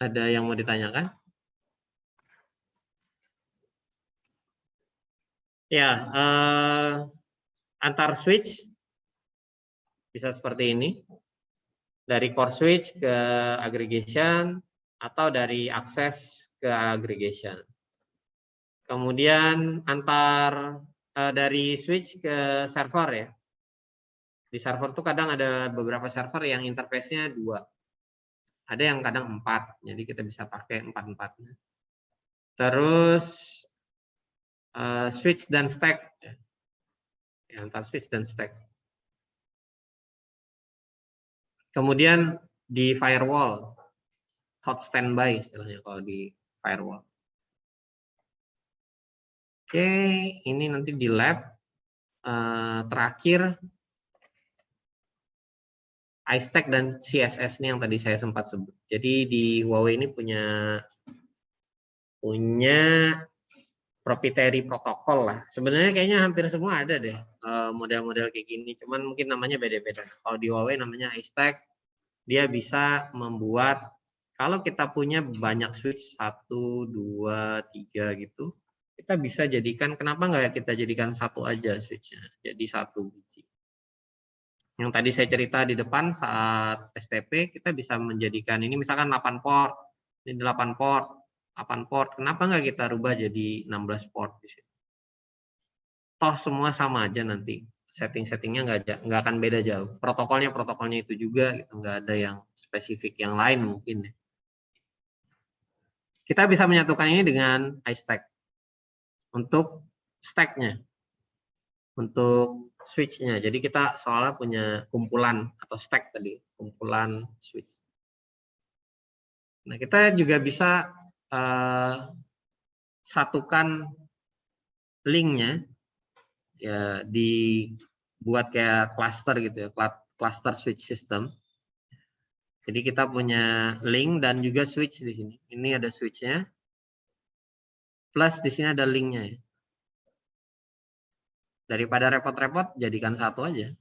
Ada yang mau ditanyakan? Ya, antar switch bisa seperti ini. Dari core switch ke aggregation atau dari akses ke aggregation. Kemudian antar dari switch ke server ya. Di server tuh kadang ada beberapa server yang interface-nya 2. Ada yang kadang 4, jadi kita bisa pakai 4-4-nya. Terus switch dan stack. Ya, antar switch dan stack. Kemudian di firewall, hot standby istilahnya kalau di firewall. Oke, ini nanti di lab. Terakhir, iStack dan CSS ini yang tadi saya sempat sebut. Jadi di Huawei ini punya proprietary protokol lah. Sebenarnya kayaknya hampir semua ada deh model-model kayak gini. Cuman mungkin namanya beda-beda. Kalau di Huawei namanya iStack, dia bisa membuat kalau kita punya banyak switch 1, 2, 3 gitu, kita bisa jadikan, kenapa nggak kita jadikan satu aja switchnya, jadi satu biji. Yang tadi saya cerita di depan saat STP, kita bisa menjadikan ini misalkan 8 port, ini 8 port, 8 port, kenapa nggak kita rubah jadi 16 port di situ? Toh semua sama aja nanti, setting-settingnya nggak akan beda jauh. Protokolnya itu juga, gitu. Nggak ada yang spesifik yang lain mungkin. Kita bisa menyatukan ini dengan iStack untuk stack-nya, untuk switch-nya. Jadi kita soalnya punya kumpulan atau stack tadi, kumpulan switch. Nah, kita juga bisa satukan linknya ya dibuat kayak cluster gitu ya, cluster switch system. Jadi kita punya link dan juga switch di sini. Ini ada switchnya, plus di sini ada linknya ya. Daripada repot-repot, jadikan satu aja.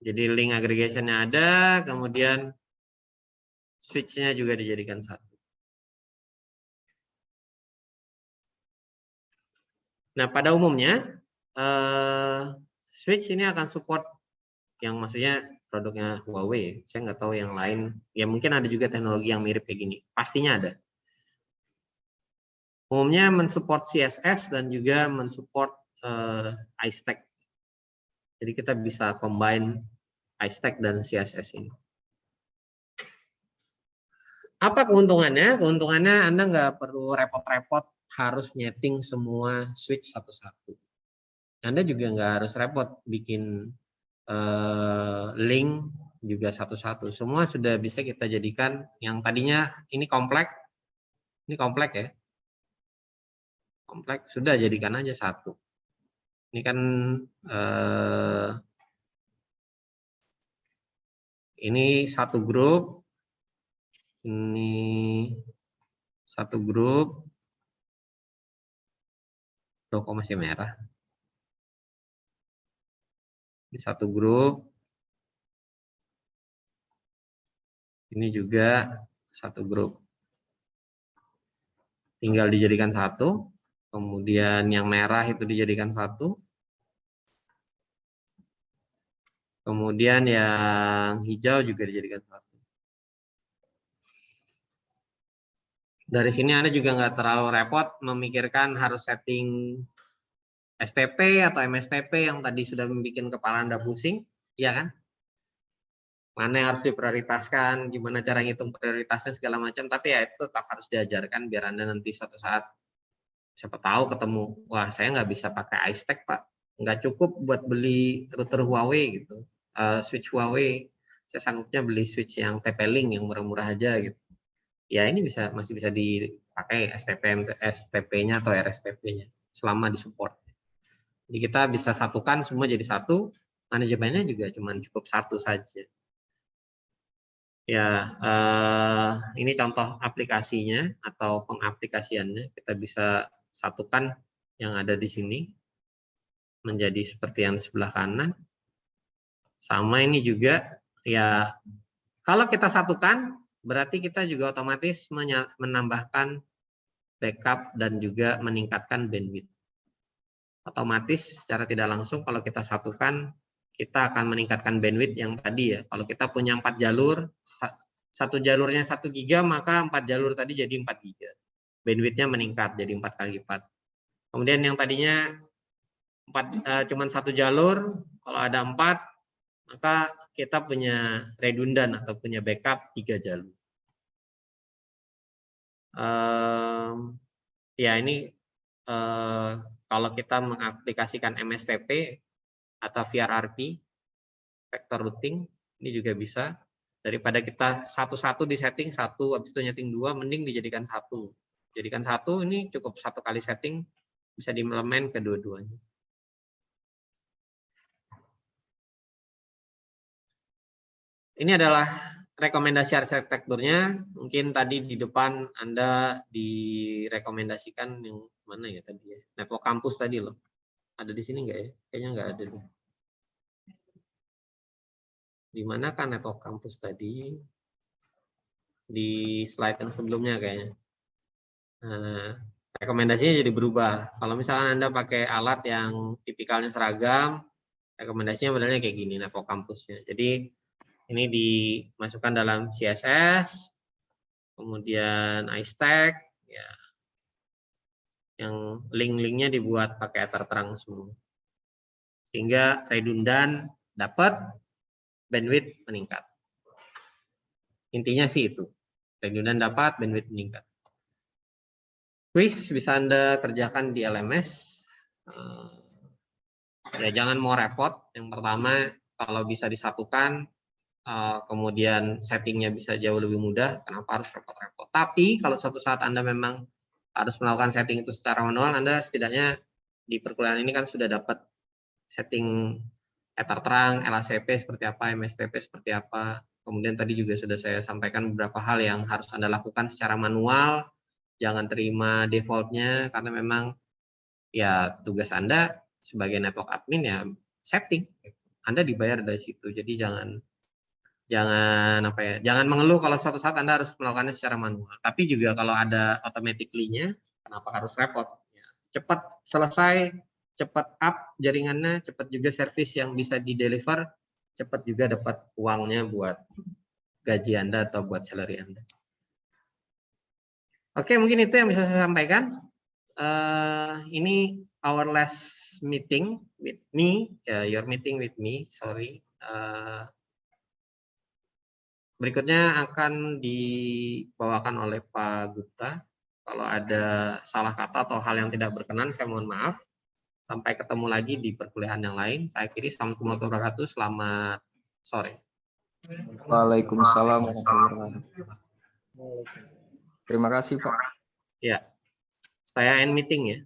Jadi link aggregation-nya ada, kemudian switch-nya juga dijadikan satu. Nah, pada umumnya switch ini akan support yang maksudnya produknya Huawei. Saya nggak tahu yang lain. Ya mungkin ada juga teknologi yang mirip kayak gini. Pastinya ada. Umumnya mensupport CSS dan juga mensupport iStack. Jadi kita bisa combine iStack dan CSS ini. Apa keuntungannya? Keuntungannya Anda nggak perlu repot-repot harus nyeting semua switch satu-satu. Anda juga nggak harus repot bikin link juga satu-satu. Semua sudah bisa kita jadikan yang tadinya ini kompleks ya. Kompleks sudah jadikan aja satu. Ini kan ini satu grup, ini satu grup, loh kok masih merah? Ini satu grup, ini juga satu grup. Tinggal dijadikan satu, kemudian yang merah itu dijadikan satu, kemudian yang hijau juga dijadikan satu. Dari sini Anda juga nggak terlalu repot memikirkan harus setting STP atau MSTP yang tadi sudah membuat kepala Anda pusing, ya kan? Mana yang harus diprioritaskan, gimana cara ngitung prioritasnya segala macam, tapi ya itu tetap harus diajarkan biar Anda nanti suatu saat siapa tahu ketemu, wah saya nggak bisa pakai iStack Pak, nggak cukup buat beli router Huawei gitu, switch Huawei, saya sanggupnya beli switch yang TP-Link yang murah-murah aja gitu. Ya ini masih bisa dipakai STP-nya atau RSTP-nya selama disupport. Jadi kita bisa satukan semua jadi satu, manajemennya juga cuma cukup satu saja. Ya, ini contoh aplikasinya atau pengaplikasiannya. Kita bisa satukan yang ada di sini menjadi seperti yang di sebelah kanan. Sama ini juga, ya kalau kita satukan, berarti kita juga otomatis menambahkan backup dan juga meningkatkan bandwidth. Otomatis secara tidak langsung kalau kita satukan, kita akan meningkatkan bandwidth yang tadi ya. Kalau kita punya 4 jalur, satu jalurnya 1 giga, maka 4 jalur tadi jadi 4 giga. Bandwidthnya meningkat jadi 4 kali lipat. Kemudian yang tadinya cuma 1 jalur, kalau ada 4, maka kita punya redundan atau punya backup 3 jalur. Ya ini kalau kita mengaplikasikan MSTP atau VRRP, vector routing, ini juga bisa. Daripada kita satu-satu di setting satu, habis itu nyeting 2, mending dijadikan satu. Jadikan satu, ini cukup 1 kali setting, bisa diimplement kedua-duanya. Ini adalah rekomendasi arsitekturnya. Mungkin tadi di depan Anda direkomendasikan yang mana ya tadi ya? Network kampus tadi loh. Ada di sini nggak ya? Kayaknya nggak ada deh. Di mana kan network kampus tadi? Di slide yang sebelumnya kayaknya. Nah, rekomendasinya jadi berubah. Kalau misalkan Anda pakai alat yang tipikalnya seragam, rekomendasinya modelnya kayak gini, network kampusnya. Jadi ini dimasukkan dalam CSS, kemudian iStack, ya, yang link-linknya dibuat pakai terterang semua. Sehingga redundan dapat, bandwidth meningkat. Intinya sih itu. Redundan dapat, bandwidth meningkat. Quiz bisa Anda kerjakan di LMS. Ya jangan mau repot. Yang pertama, kalau bisa disatukan, kemudian settingnya bisa jauh lebih mudah, kenapa harus repot-repot. Tapi kalau suatu saat Anda memang harus melakukan setting itu secara manual, Anda setidaknya di perkuliahan ini kan sudah dapat setting Ether terang, LACP seperti apa, MSTP seperti apa. Kemudian tadi juga sudah saya sampaikan beberapa hal yang harus Anda lakukan secara manual. Jangan terima defaultnya, karena memang ya tugas Anda sebagai network admin ya setting. Anda dibayar dari situ. Jadi jangan mengeluh kalau suatu saat Anda harus melakukannya secara manual. Tapi juga kalau ada automatically-nya, kenapa harus repot? Ya, cepat selesai, cepat up jaringannya, cepat juga service yang bisa di-deliver, cepat juga dapat uangnya buat gaji Anda atau buat salary Anda. Oke, mungkin itu yang bisa saya sampaikan. Ini our last meeting with me, your meeting with me, sorry. Berikutnya akan dibawakan oleh Pak Gupta. Kalau ada salah kata atau hal yang tidak berkenan, saya mohon maaf. Sampai ketemu lagi di perkuliahan yang lain. Saya akhiri. Assalamualaikum warahmatullahi wabarakatuh. Selamat sore. Waalaikumsalam warahmatullahi wabarakatuh. Terima kasih, Pak. Ya, saya end meeting ya.